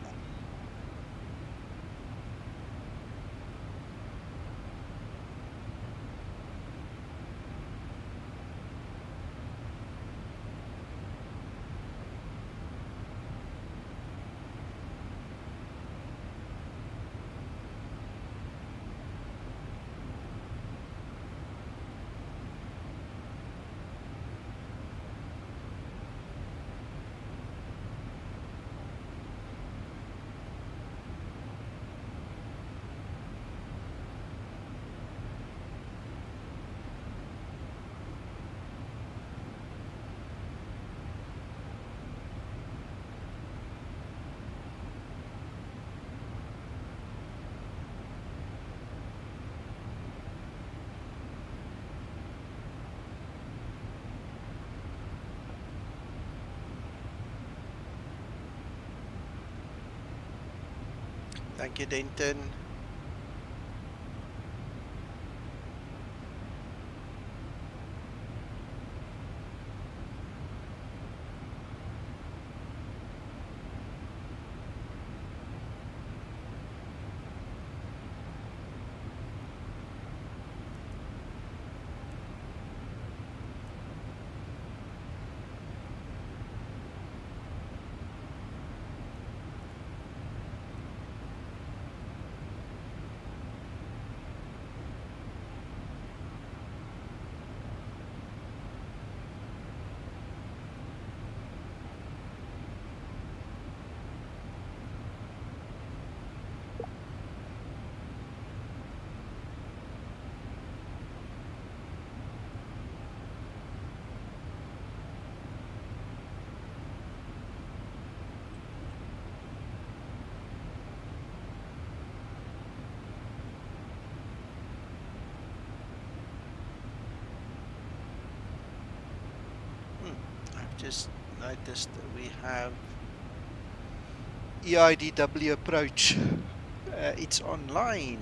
Thank you, Denton. I've just noticed that we have EIDW approach. It's online.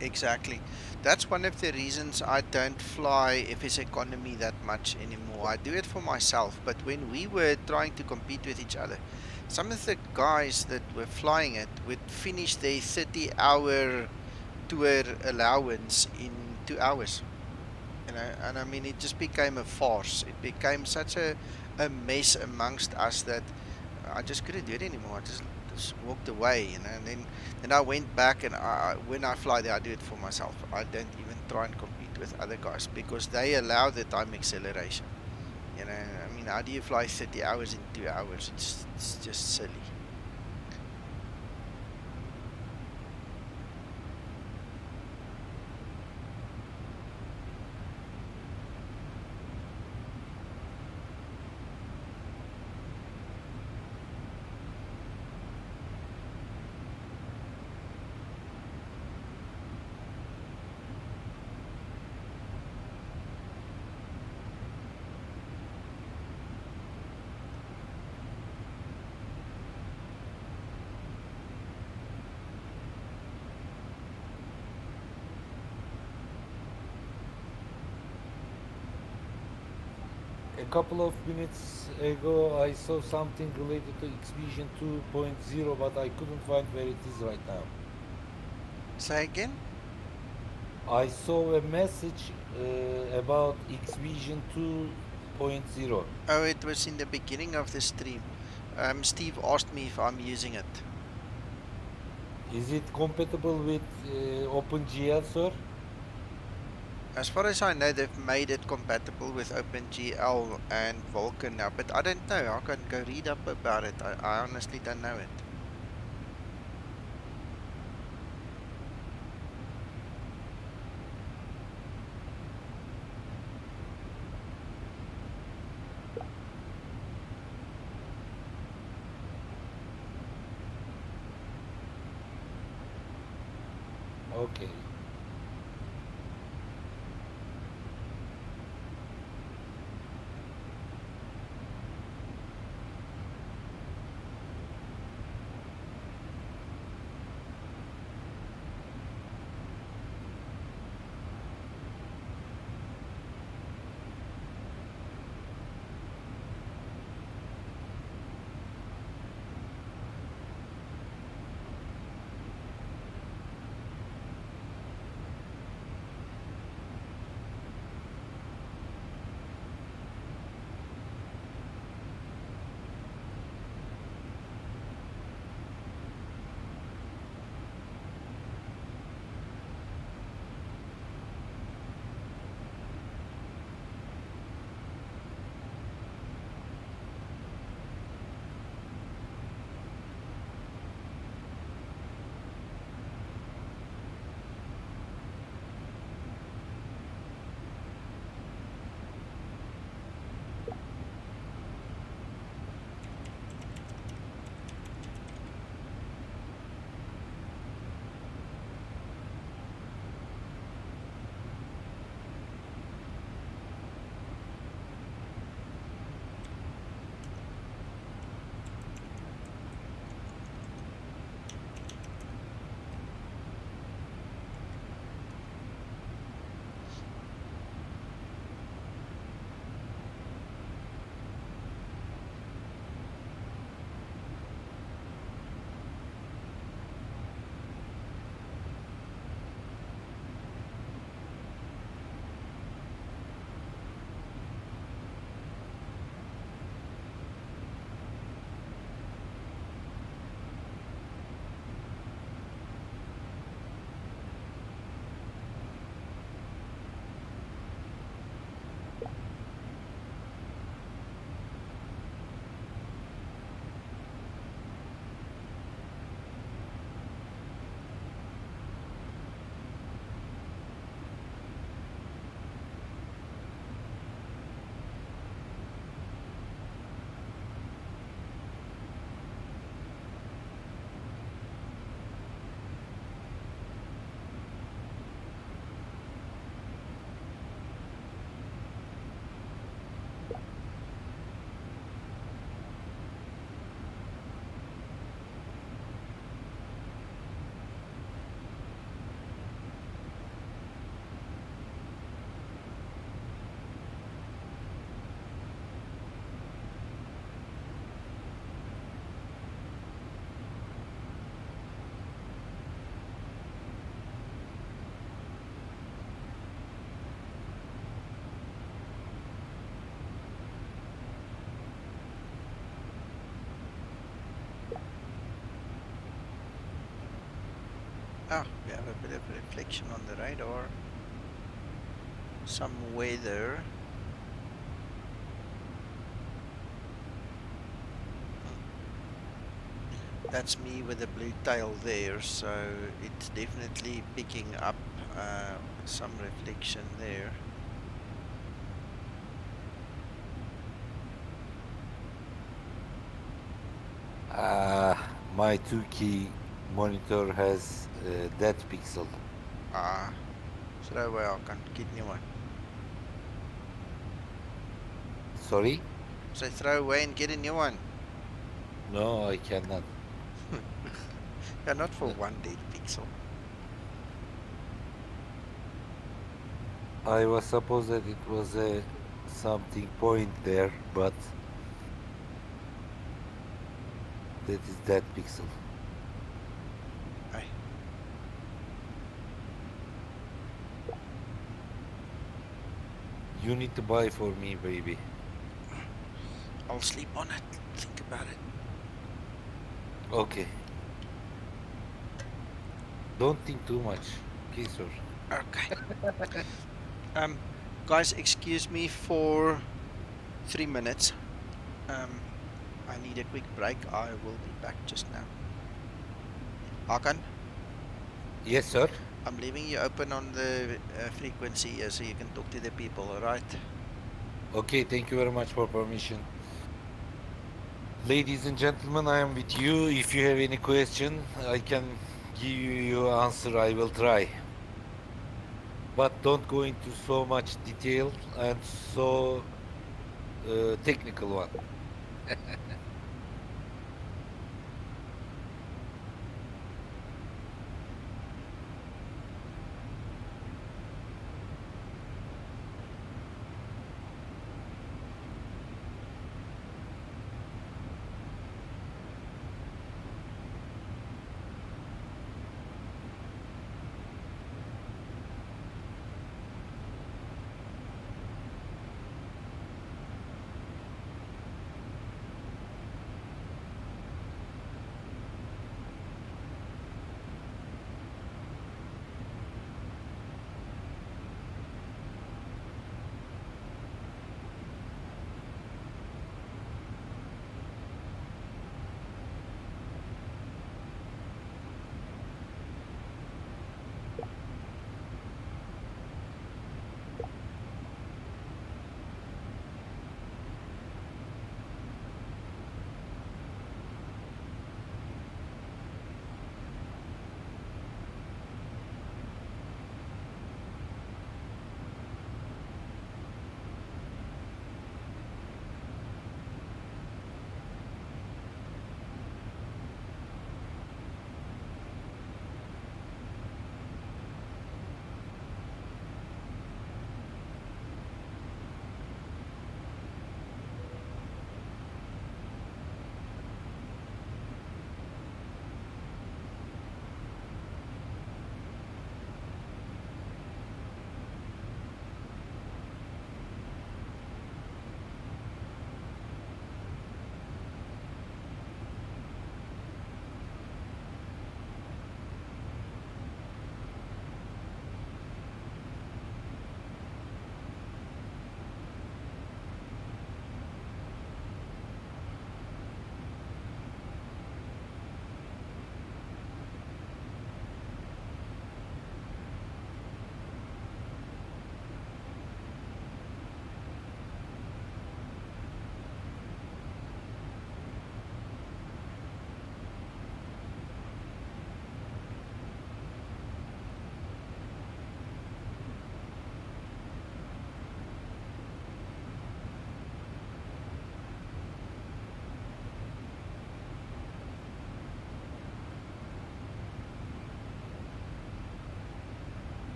Exactly. That's one of the reasons I don't fly FS economy that much anymore. I do it for myself, but when we were trying to compete with each other, some of the guys that were flying it would finish their 30-hour tour allowance in 2 hours. And I mean, it just became a farce. It became such a mess amongst us that I just couldn't do it anymore. I just walked away, and then I went back, and when I fly there, I do it for myself. I don't even try and compete with other guys because they allow the time acceleration. I mean, how do you fly 30 hours in 2 hours? It's just silly. A couple of minutes ago, I saw something related to Xvision 2.0, but I couldn't find where it is right now. Say again? I saw a message about Xvision 2.0. Oh, it was in the beginning of the stream. Steve asked me if I'm using it. Is it compatible with OpenGL, sir? As far as I know, they've made it compatible with OpenGL and Vulkan now, but I don't know. I can go read up about it. I honestly don't know it. Okay. Ah, we have a bit of reflection on the radar. Some weather. That's me with a blue tail there, so it's definitely picking up some reflection there. My 2-key monitor has that pixel. Ah, throw away, I can get new one. Sorry? So throw away and get a new one. No, I cannot. Yeah, not for one dead pixel. I was supposed that it was a something point there, but that is that pixel. Hey, You need to buy for me, baby. I'll sleep on it. Think about it. Okay. Don't think too much. Okay, sir. Okay. Guys, excuse me for 3 minutes. I need a quick break. I will be back just now. Hakan, Yes, sir. I'm leaving you open on the frequency here so you can talk to the people, alright? Okay, thank you very much for permission. Ladies and gentlemen, I am with you. If you have any question, I can give you answer, I will try. But don't go into so much detail and so technical one.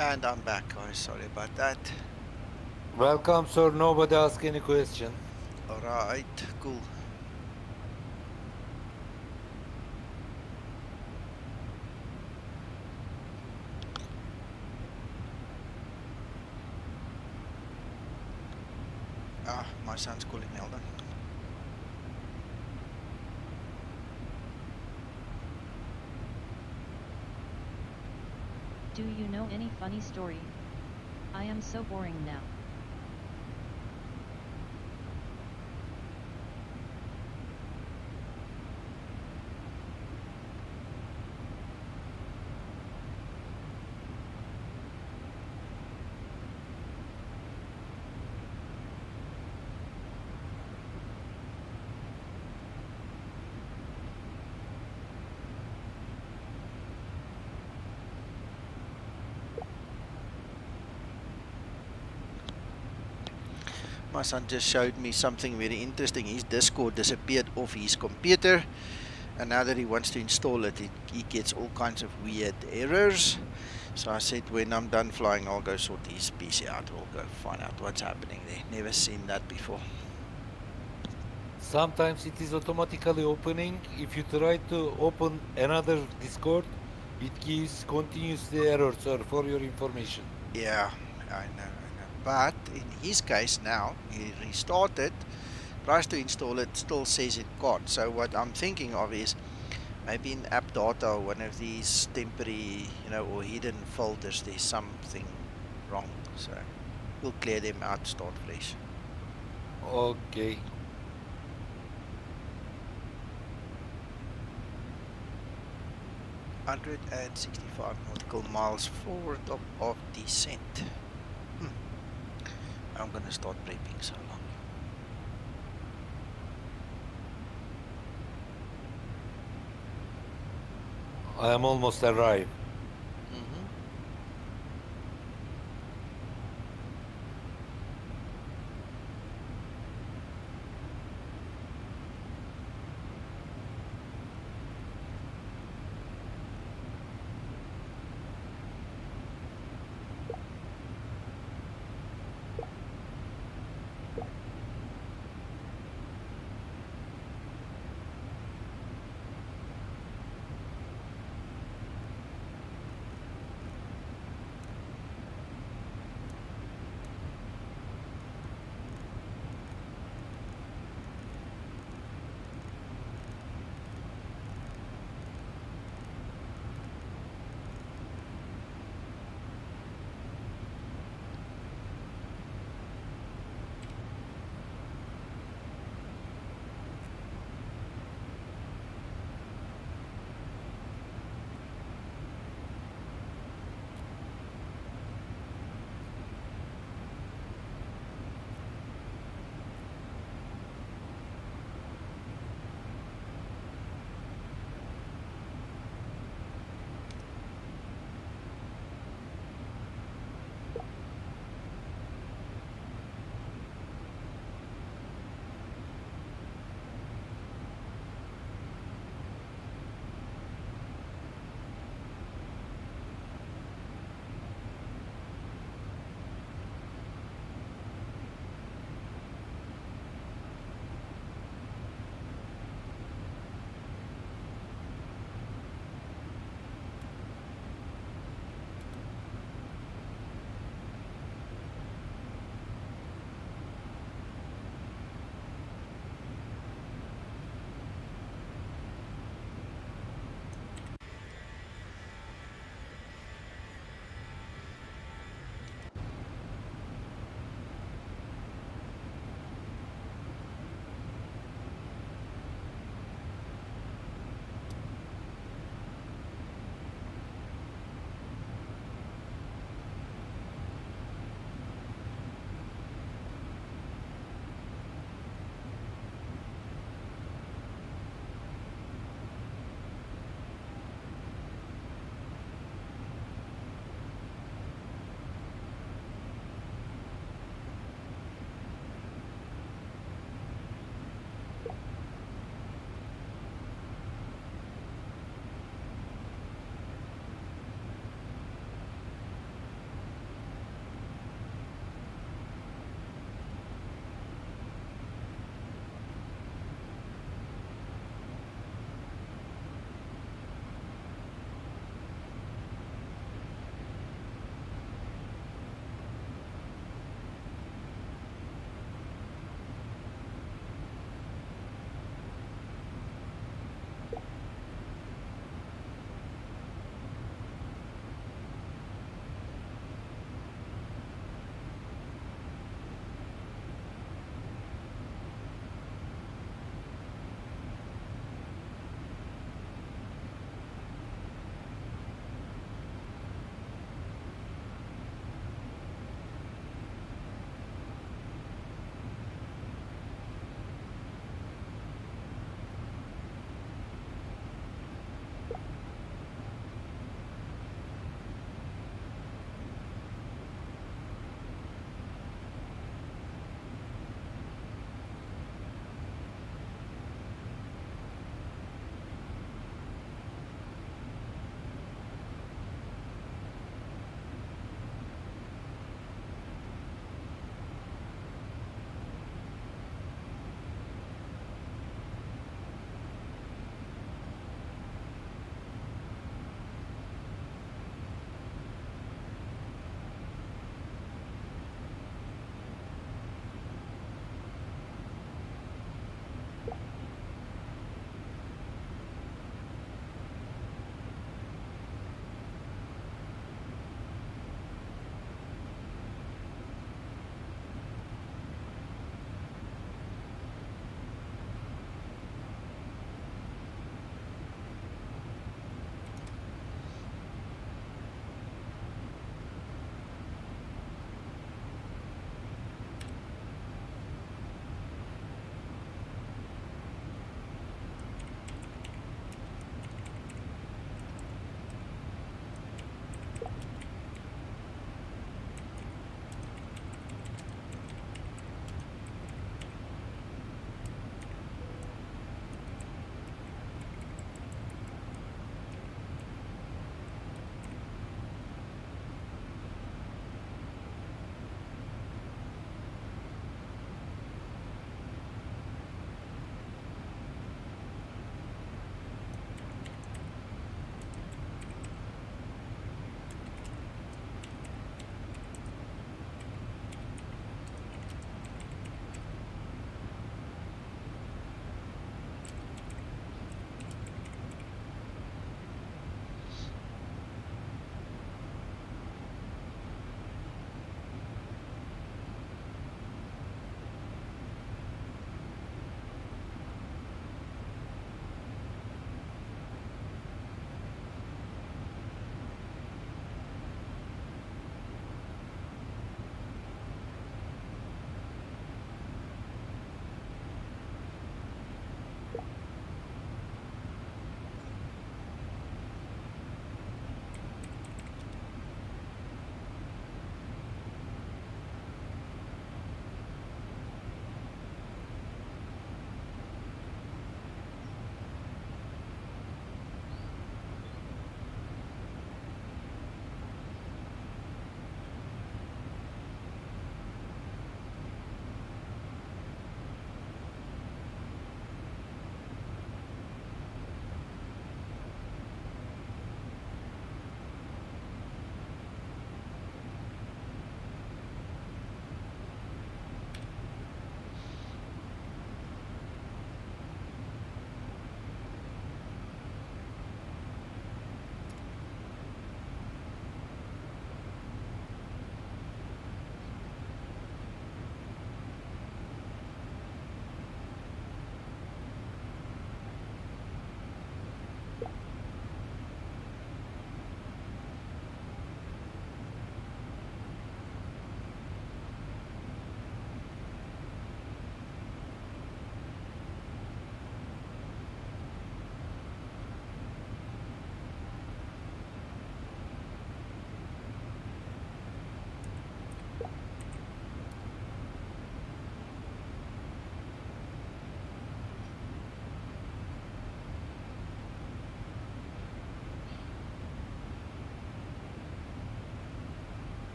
And I'm back, guys. Sorry about that. Welcome, sir. Nobody ask any question. Alright, cool. Ah, my son's calling me. Hold on. Do you know any funny story? I am so boring now. My son just showed me something very interesting. His Discord disappeared off his computer, and now that he wants to install it, he gets all kinds of weird errors. So I said, when I'm done flying, I'll go sort his PC out. We'll go find out what's happening there. Never seen that before. Sometimes it is automatically opening. If you try to open another Discord, it gives continuously errors, sir, for your information. Yeah, I know. But in his case now, he restarted, tries to install it, still says it can't. So what I'm thinking of is, Maybe in app data or one of these temporary, or hidden folders, there's something wrong. So we'll clear them out, start fresh. Okay. 165 nautical miles forward of descent. I'm gonna start prepping so long. I am almost arrived. Mm-hmm.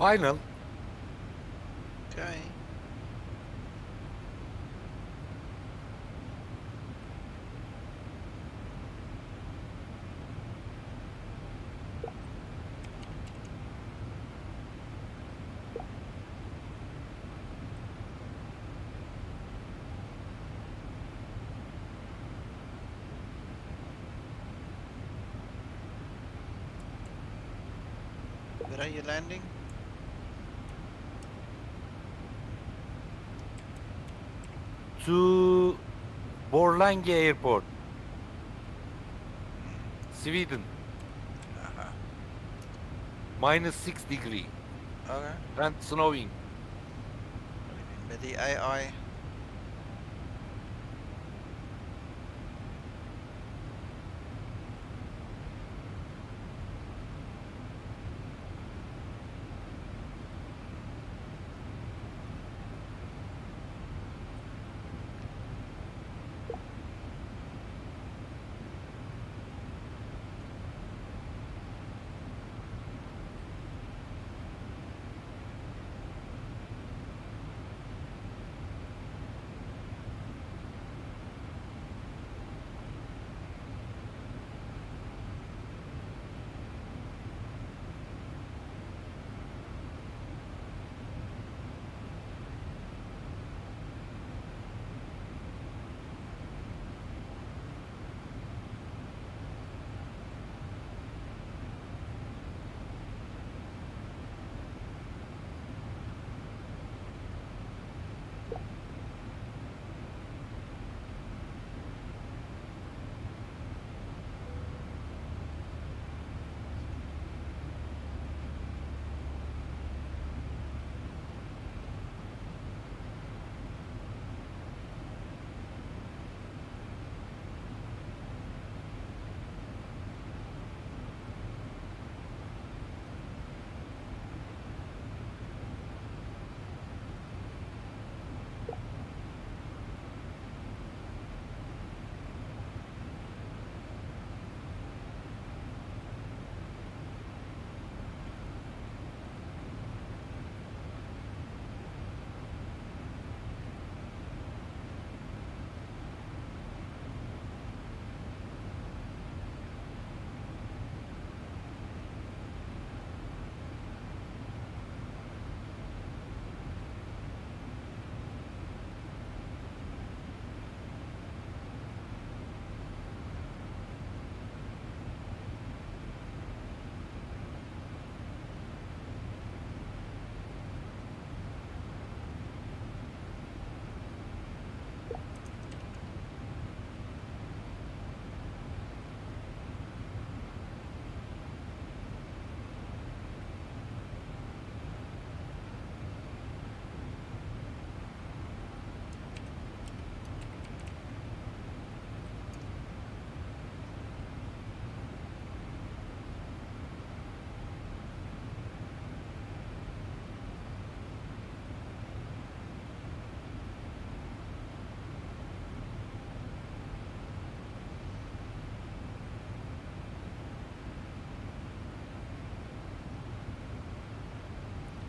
Final. Okay. Where are you landing? To Borlänge Airport, Sweden. Uh-huh. -6 degree Okay. and snowing. Remember the AI.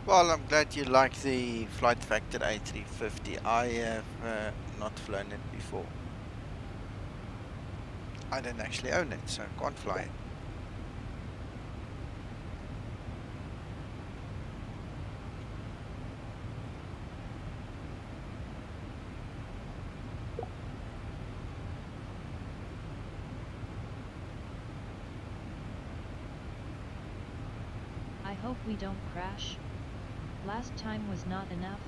Well, I'm glad you like the Flight Factor A350. I have not flown it before. I don't actually own it, so I can't fly it. I hope we don't crash. Last time was not enough.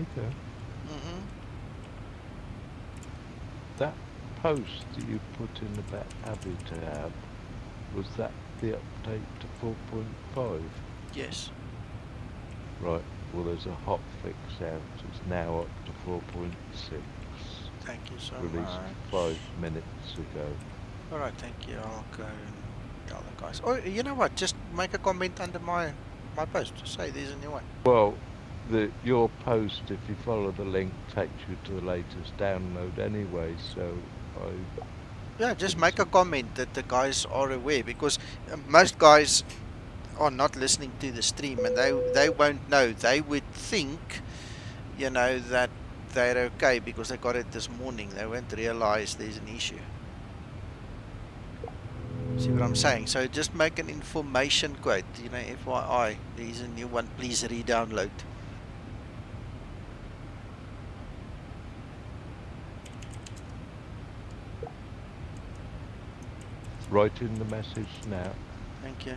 Ethan, Mm-hmm. that post that you put in about Abu tab, was that the update to 4.5? Yes. Right, well there's a hot fix out, it's now up to 4.6. Thank you so Released much. 5 minutes ago. All right, thank you. I'll go and tell the guys. Oh, you know what? Just make a comment under my post. Just say there's a new one. Well, your post, if you follow the link, takes you to the latest download anyway, so Yeah, just make a comment that the guys are aware, because most guys are not listening to the stream, and they won't know. They would think, that they're okay because they got it this morning. They won't realize there's an issue. See what I'm saying? So just make an information quote, FYI, there's a new one, please re-download. write in the message now. Thank you.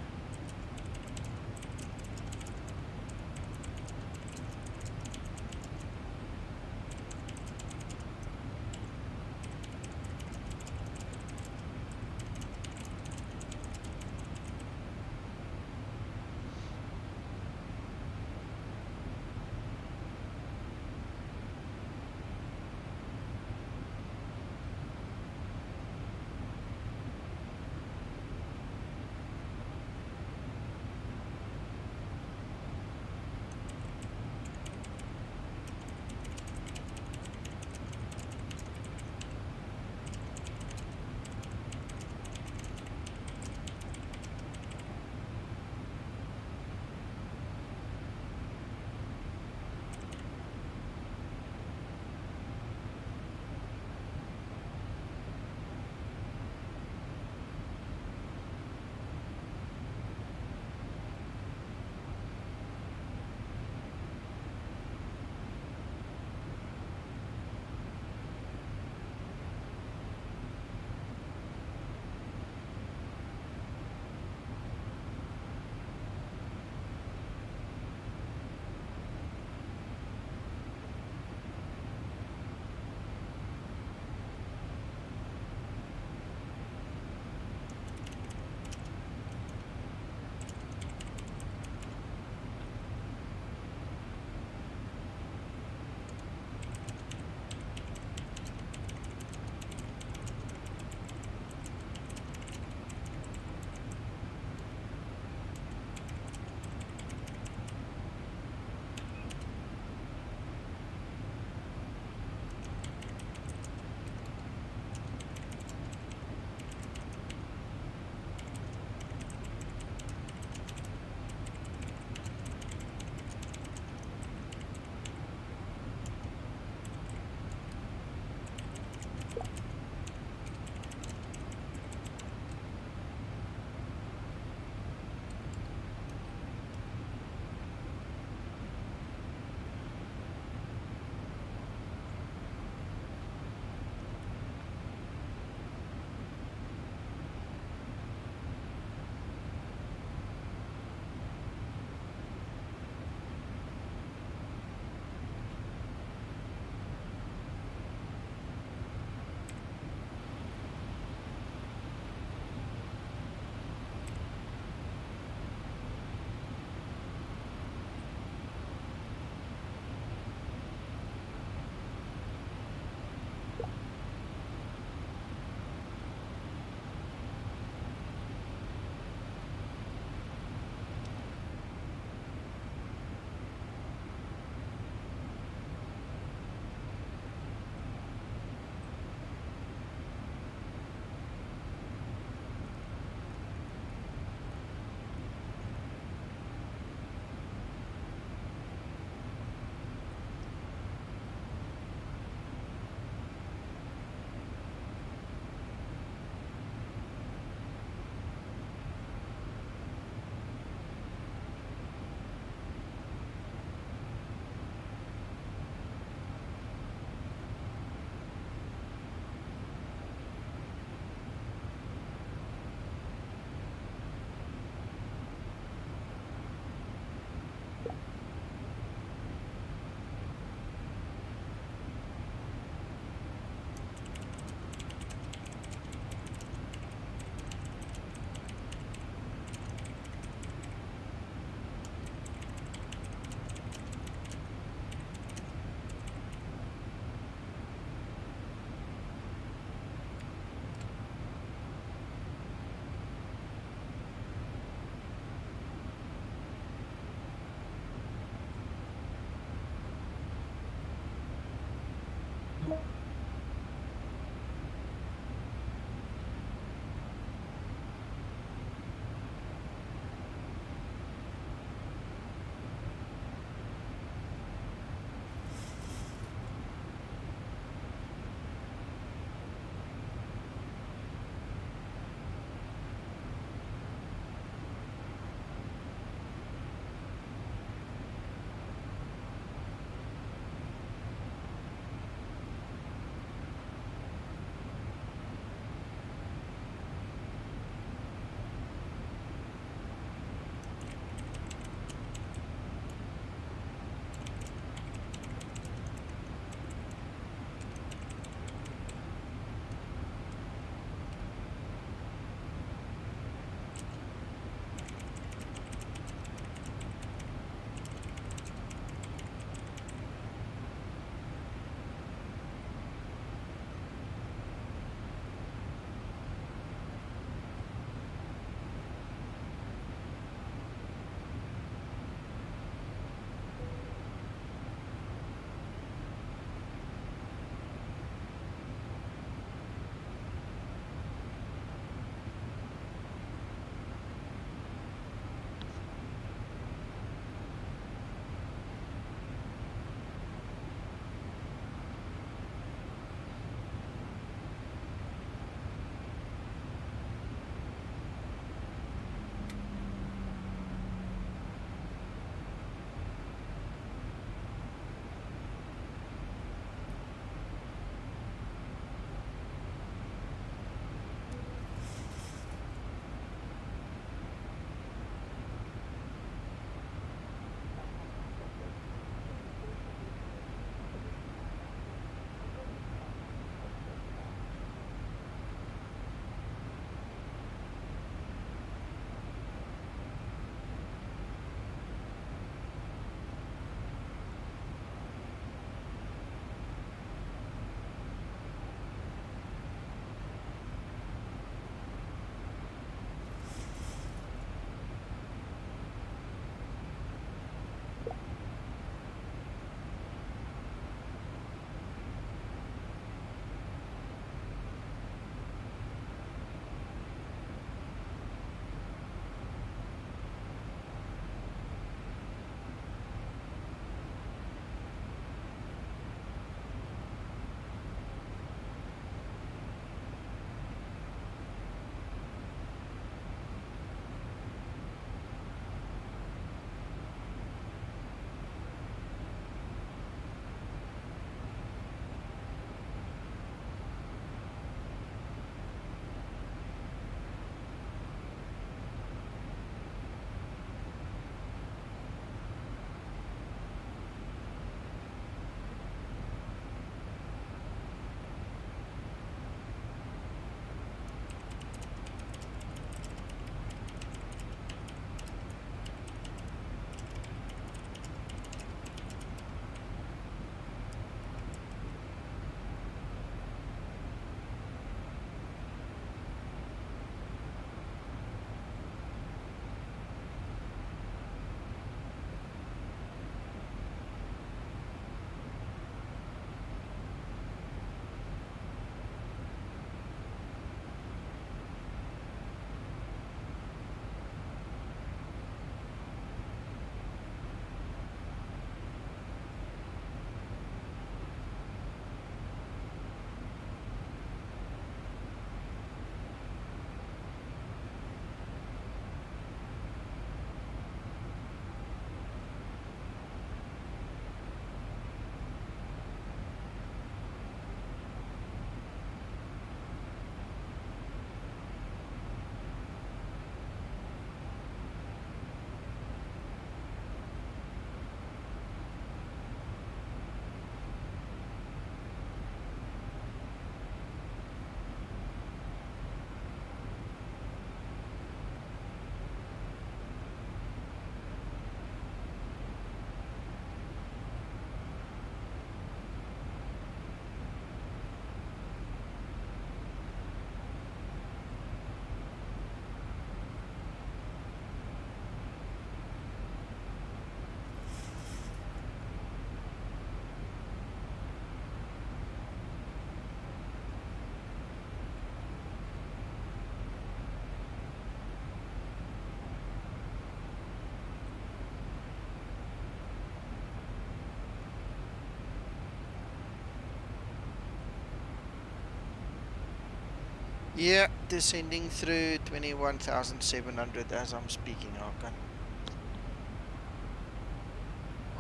Yeah, descending through 21,700 as I'm speaking, Hakan.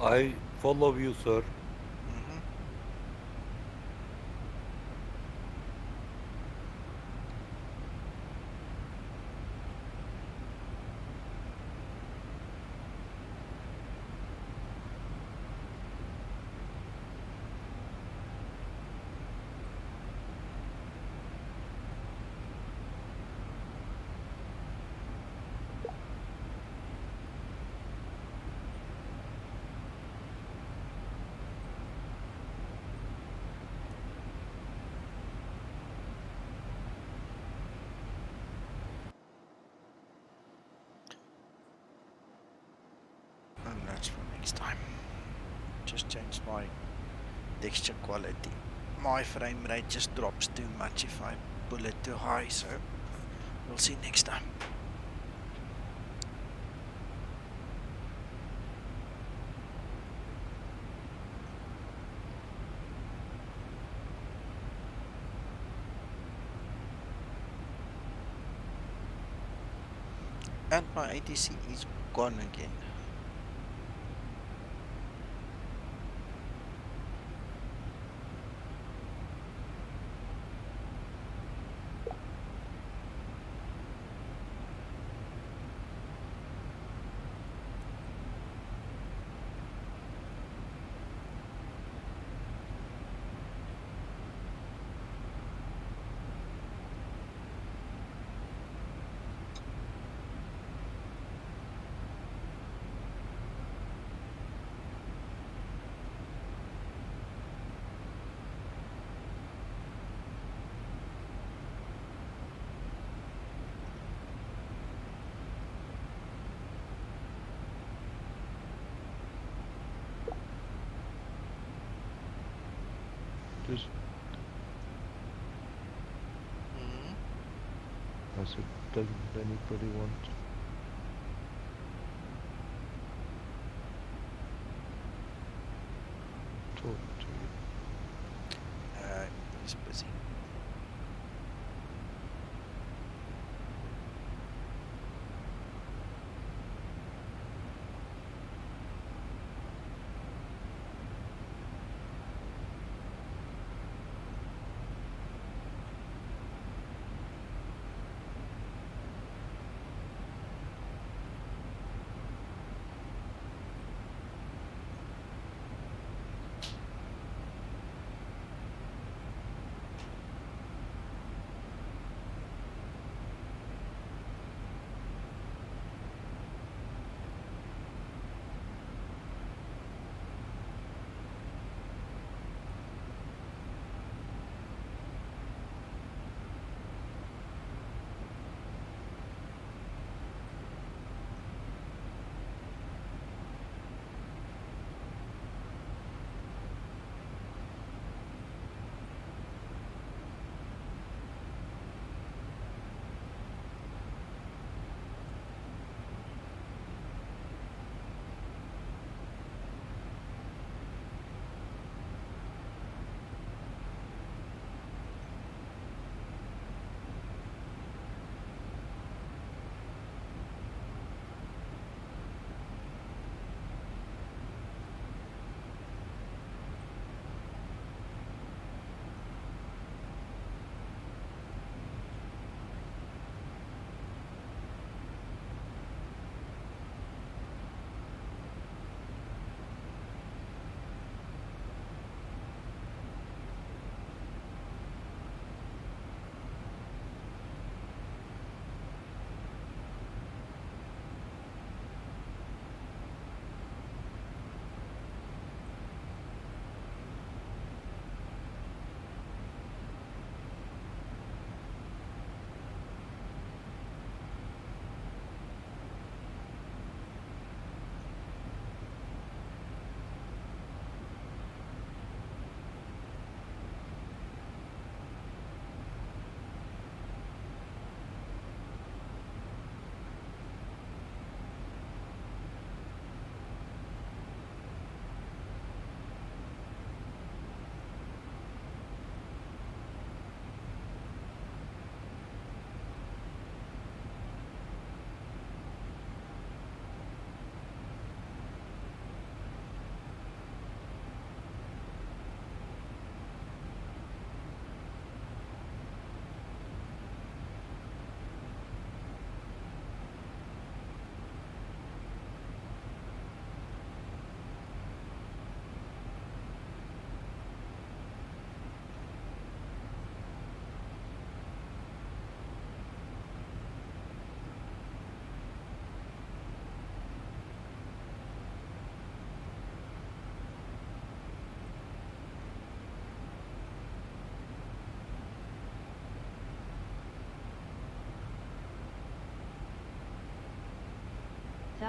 I follow you, sir. Mm-hmm. And that's for next time. Just changed my texture quality. My frame rate just drops too much if I pull it too high, so we'll see next time. And my ATC is gone again. Just, Mm-hmm. I said, doesn't anybody want to talk to you? He's busy.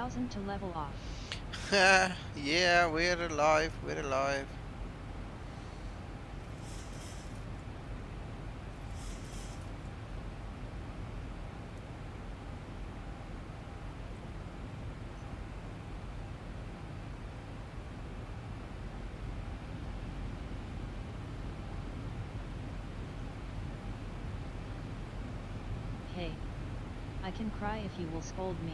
1000 to level off. Yeah, we're alive, we're alive. Hey. I can cry if you will scold me.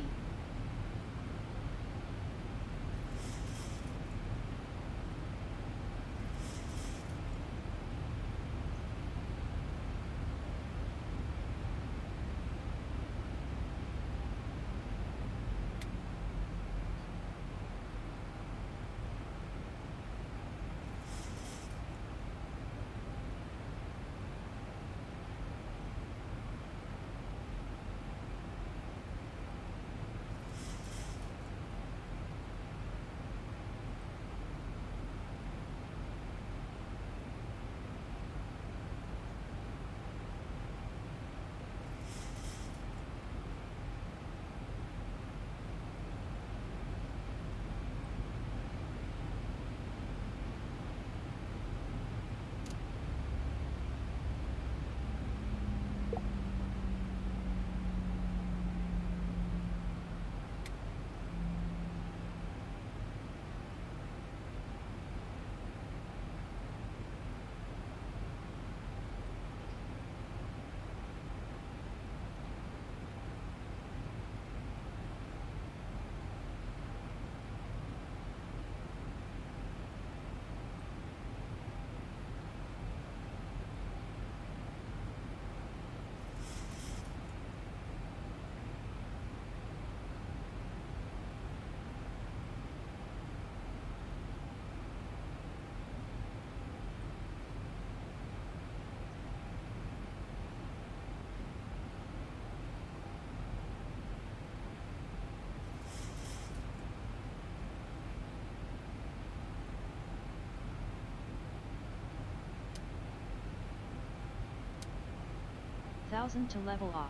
Thousand to level off.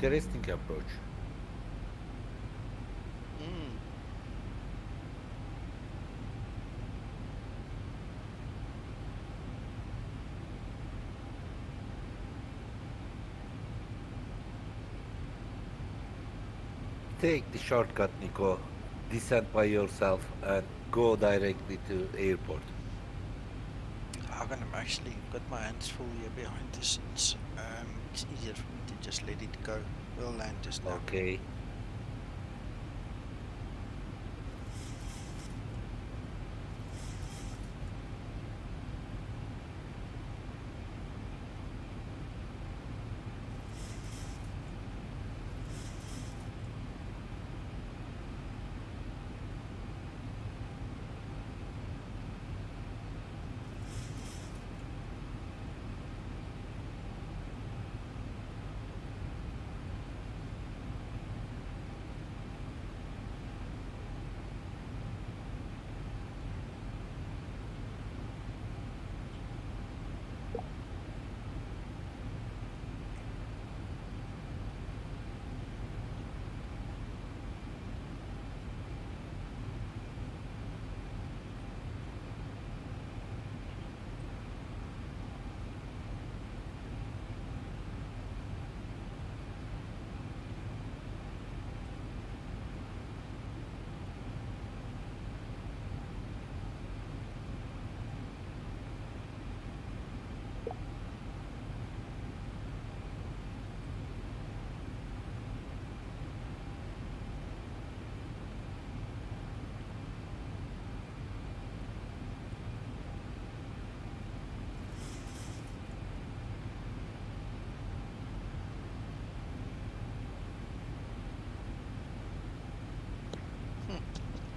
Interesting approach. Mm. Take the shortcut, Nico. Descend by yourself and go directly to airport. I'm actually got my hands full here behind the scenes. It's easier for me to just let it go. We'll land just now. Okay.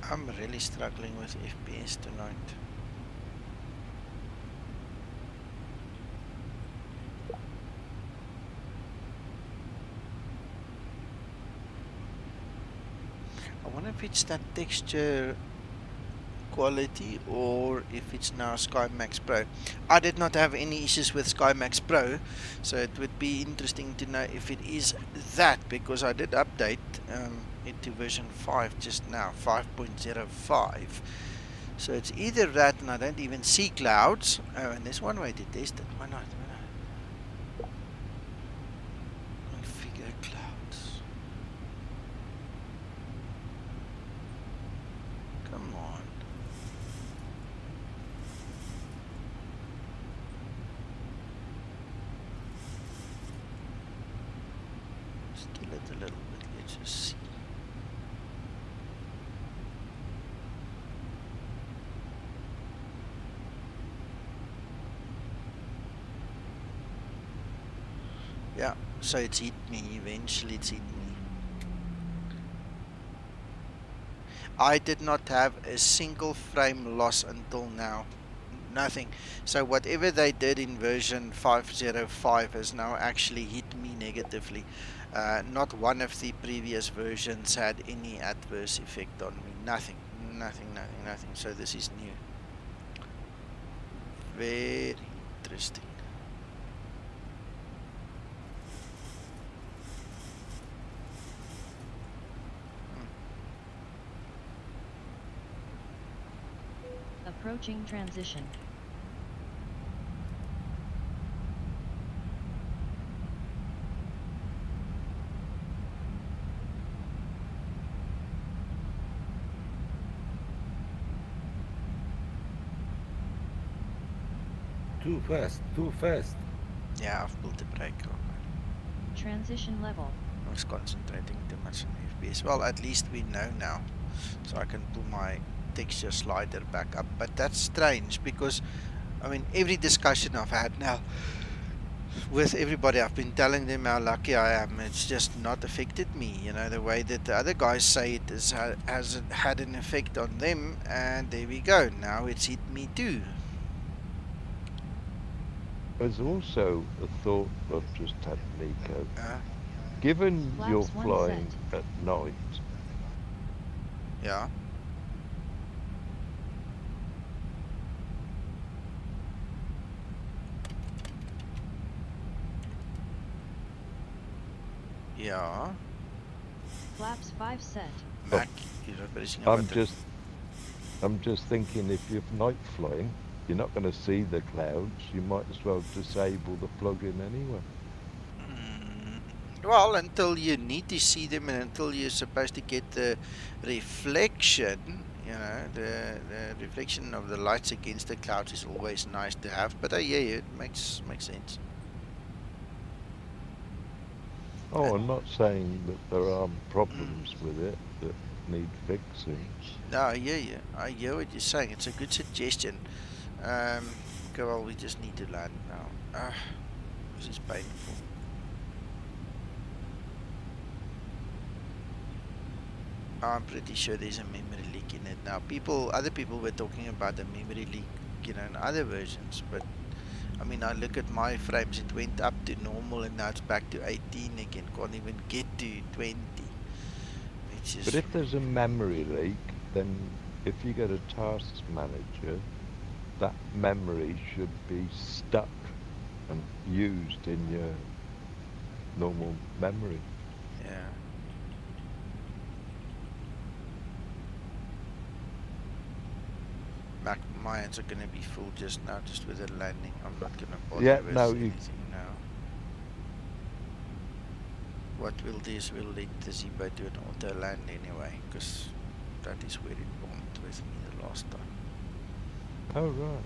I'm really struggling with FPS tonight. I wonder if it's that texture quality or if it's now Skymax Pro. I did not have any issues with Skymax Pro, so it would be interesting to know if it is that, because I did update it to version 5 just now, 5.05. So it's either that and I don't even see clouds. Oh, and there's one way to test it. Why not? Configure clouds. Come on. Still it a little bit. Let's just see. Yeah, so it's hit me. Eventually it's hit me. I did not have a single frame loss until now. Nothing. So whatever they did in version 5.05 has now actually hit me negatively. Not one of the previous versions had any adverse effect on me. Nothing. Nothing. So this is new. Very interesting. Approaching transition. Too fast, too fast. Yeah, I've pulled the brake on. Transition level. I was concentrating too much on FPS. Well, at least we know now. So I can pull my texture slider back up. But that's strange because, I mean, every discussion I've had now with everybody, I've been telling them how lucky I am. It's just not affected me. You know, the way that the other guys say it has had an effect on them. And there we go. Now it's hit me too. There's also a thought I've just had, Nico. Given Flaps you're one flying set. at night, Yeah. Yeah. Flaps 5 set. Mac, you're not pressing a button. I'm just thinking if you're night flying, you're not going to see the clouds. You might as well disable the plugin anyway. Well, until you need to see them and until you're supposed to get the reflection, you know, the reflection of the lights against the clouds is always nice to have. But yeah, it makes sense. Oh, I'm not saying that there aren't problems with it that need fixing. No, I hear you. I hear what you're saying. It's a good suggestion. Okay, well, we just need to land now. This is painful. I'm pretty sure there's a memory leak in it now. Other people were talking about the memory leak, you know, in other versions. But I mean, I look at my frames; it went up to normal, and now it's back to 18 again. Can't even get to 20. But if there's a memory leak, then if you get a task manager, that memory should be stuck and used in your normal memory. Yeah. My hands are going to be full just now, just with the landing. I'm not going to bother with anything now. What we'll do is we'll let the Zibo do an auto land anyway, because that is where it bombed with me the last time. Oh, right.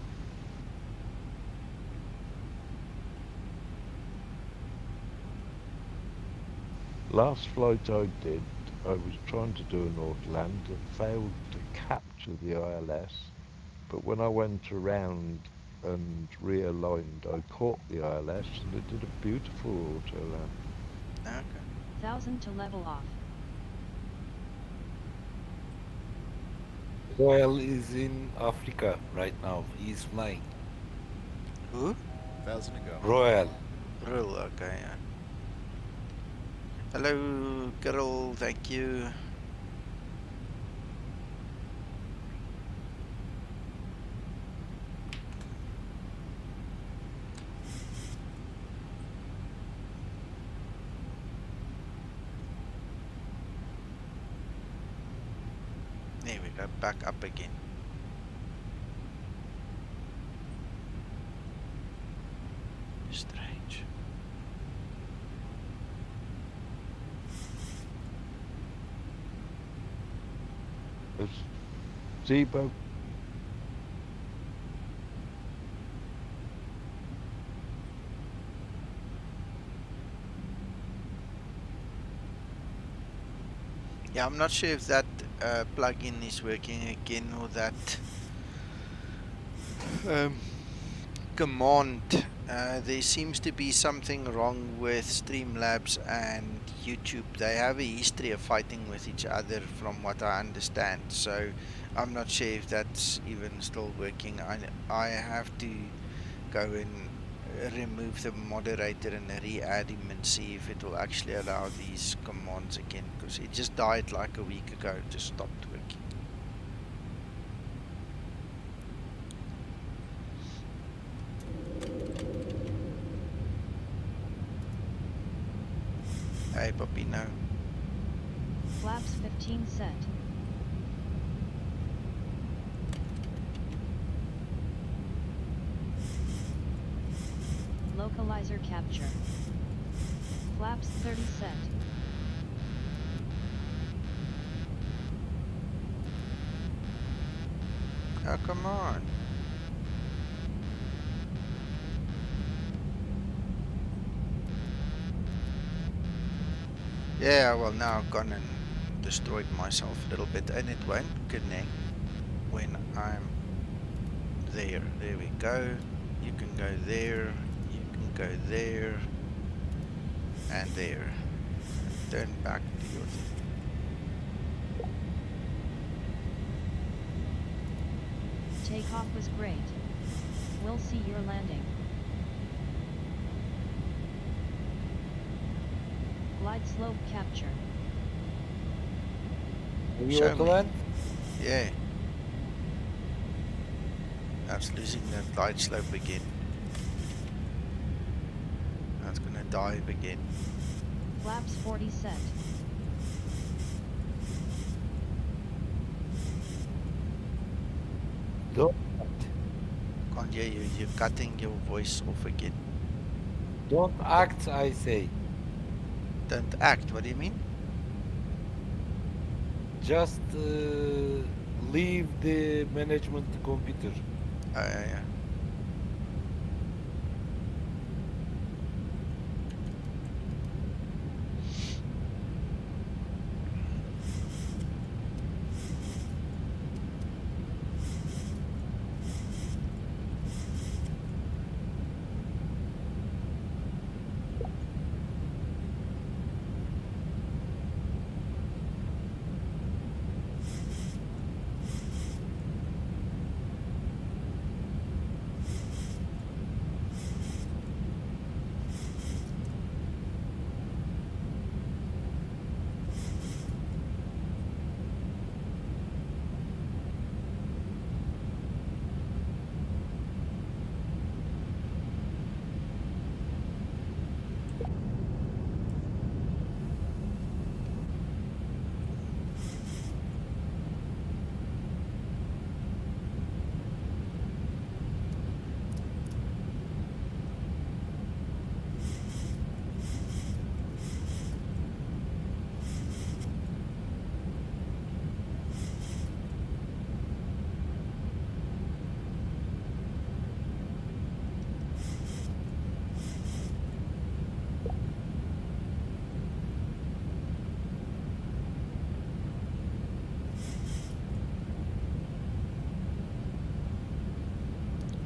Last flight I did, I was trying to do an auto land and failed to capture the ILS. But when I went around and realigned, I caught the ILS and it did a beautiful auto land. Okay. 1000 to level off. Gaulle is in Africa right now. He's flying. Who? 1,000 to go. Royal. Real, okay, yeah. Hello, girl, thank you. There we go, back up again. Strange. Zibo, Yeah, I'm not sure if that plugin is working again or that command. There seems to be something wrong with Streamlabs and YouTube. They have a history of fighting with each other from what I understand. So I'm not sure if that's even still working. I have to go and remove the moderator and re-add him and see if it will actually allow these commands again, because it just died like a week ago. It just stopped working. Hey, Papino. Flaps 15 set. Localizer capture. Flaps 30 set. Oh, come on. Yeah, well, now I've gone and destroyed myself a little bit, and it won't connect when I'm there. There we go. You can go there, you can go there, and there. Turn back to your thing. Takeoff was great. We'll see your landing. Glide slope capture. Have you Show auto me. land? Yeah. That's losing that glide slope again. That's gonna dive again. Flaps 40 set. Don't, Can't hear you. You're cutting your voice off again. don't act, I say. Don't act. What do you mean? Just leave the management computer. Oh, yeah.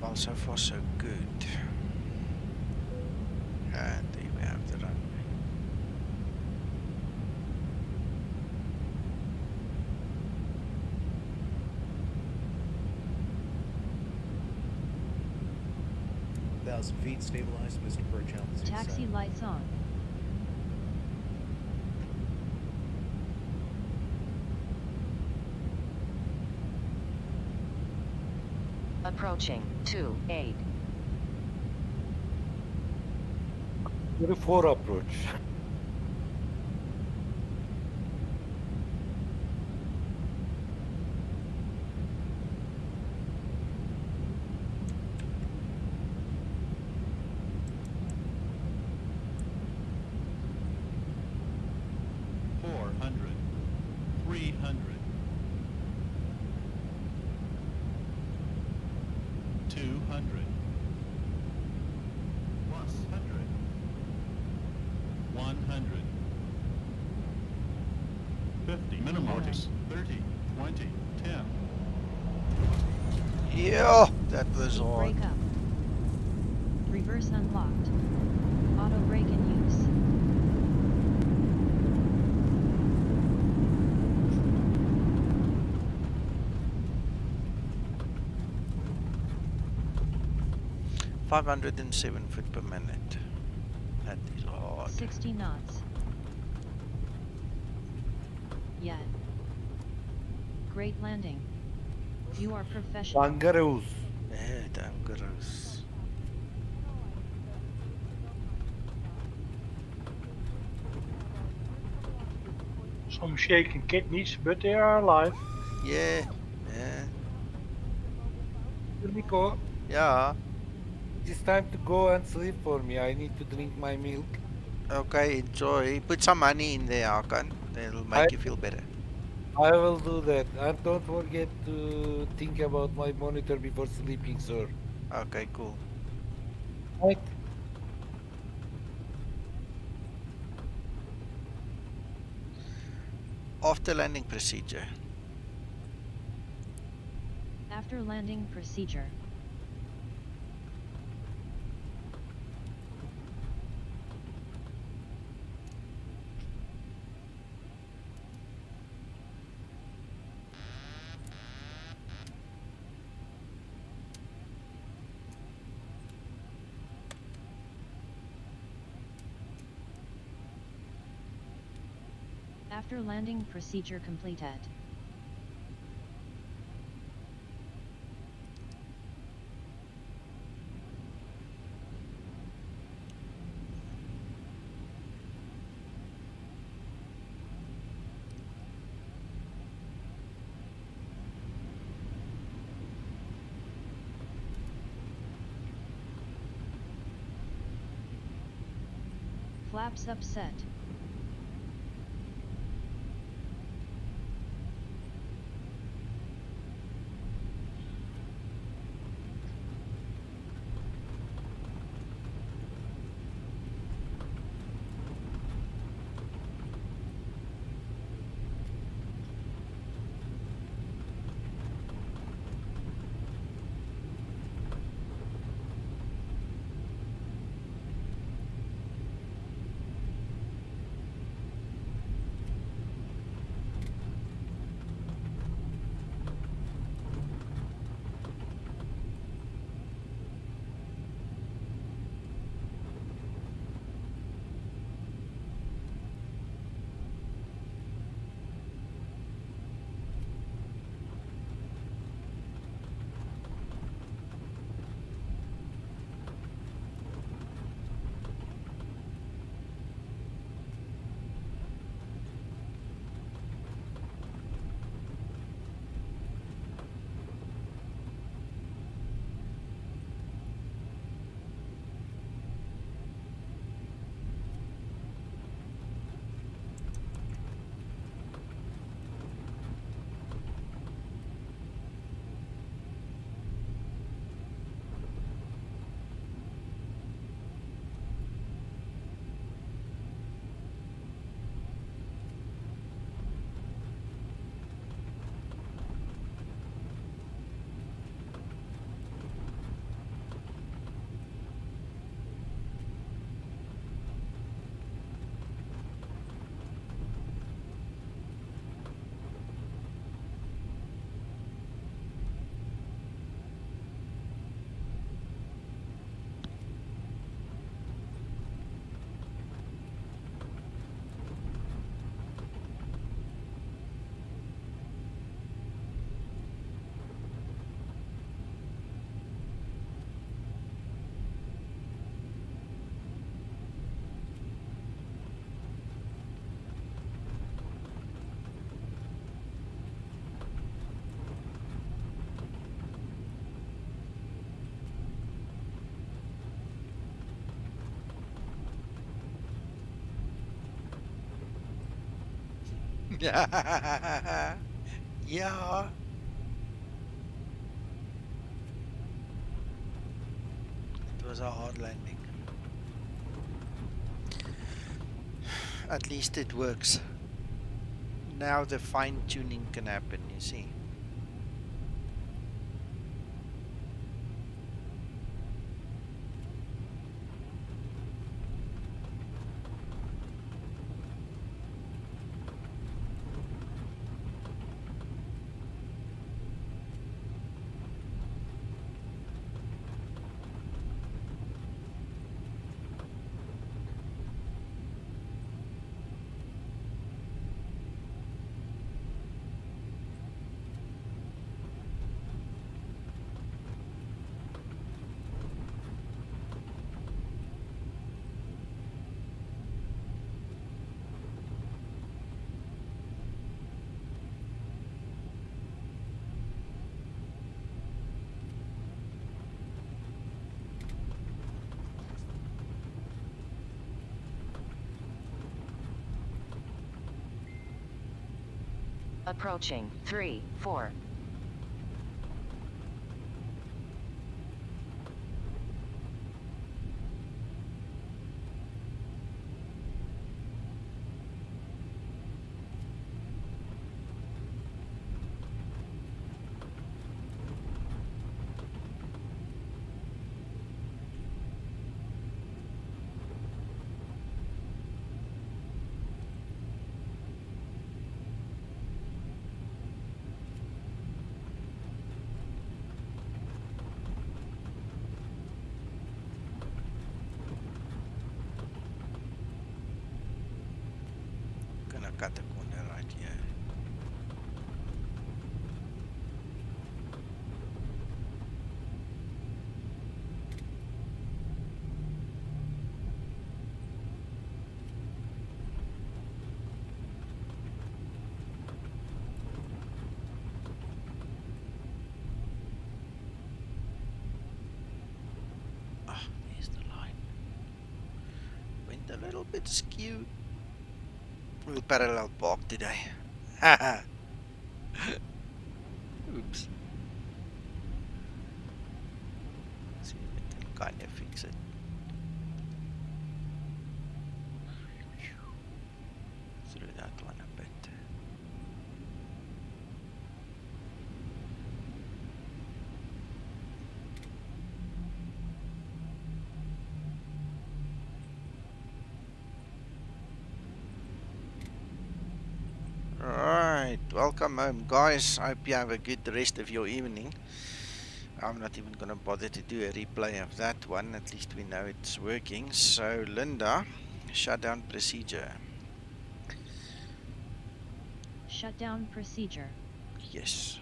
Well, so far so good. And there we have the runway. 4,000 feet, stabilized, Mr. Birch, altitude Taxi 7. lights on. Approaching 28. 24 approach. Yeah, that was hard. Brake up. Reverse unlocked. Auto brake in use. $507 per minute. That is hard. 60 knots. Yet. Great landing. You are professional. Kangaroos. Dangerous. Some shaking kidneys, but they are alive. Yeah, yeah, Nico, yeah. it's time to go and sleep for me. I need to drink my milk. Okay, enjoy. Put some money in there, Hakan. That'll make you feel better. I will do that. And don't forget to think about my monitor before sleeping, sir. Okay, cool. Right. After landing procedure. After landing procedure. After landing procedure completed. Flaps upset. Yeah. It was a hard landing. At least it works. Now the fine tuning can happen, you see. Approaching 3, 4. Gonna cut the corner right here. Ah, there's the line. Went a little bit skewed. We'll parallel park today. Oops. See if we can kind of fix it. Through that one a bit. Alright, welcome home guys. I hope you have a good rest of your evening. I'm not even gonna bother to do a replay of that one, at least we know it's working. So Linda, shutdown procedure. Shutdown procedure. Yes.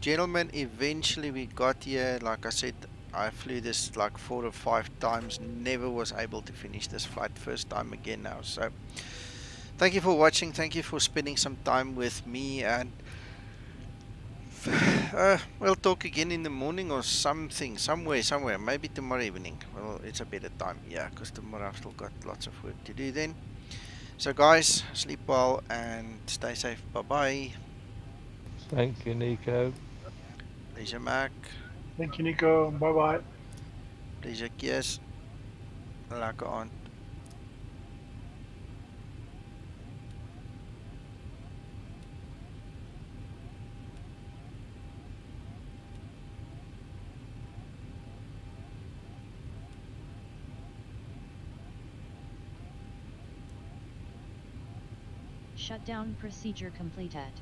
Gentlemen, eventually we got here. Like I said, I flew this like 4 or 5 times, never was able to finish this flight, first time again now. So thank you for watching, thank you for spending some time with me, and we'll talk again in the morning or something, somewhere, maybe tomorrow evening. Well, it's a better time, yeah, because tomorrow I've still got lots of work to do then. So guys, sleep well and stay safe. Bye bye. Thank you, Nico. Pleasure, Mac. Thank you, Nico. Bye bye. Pleasure, Kies. Lekker aand. Shutdown procedure completed.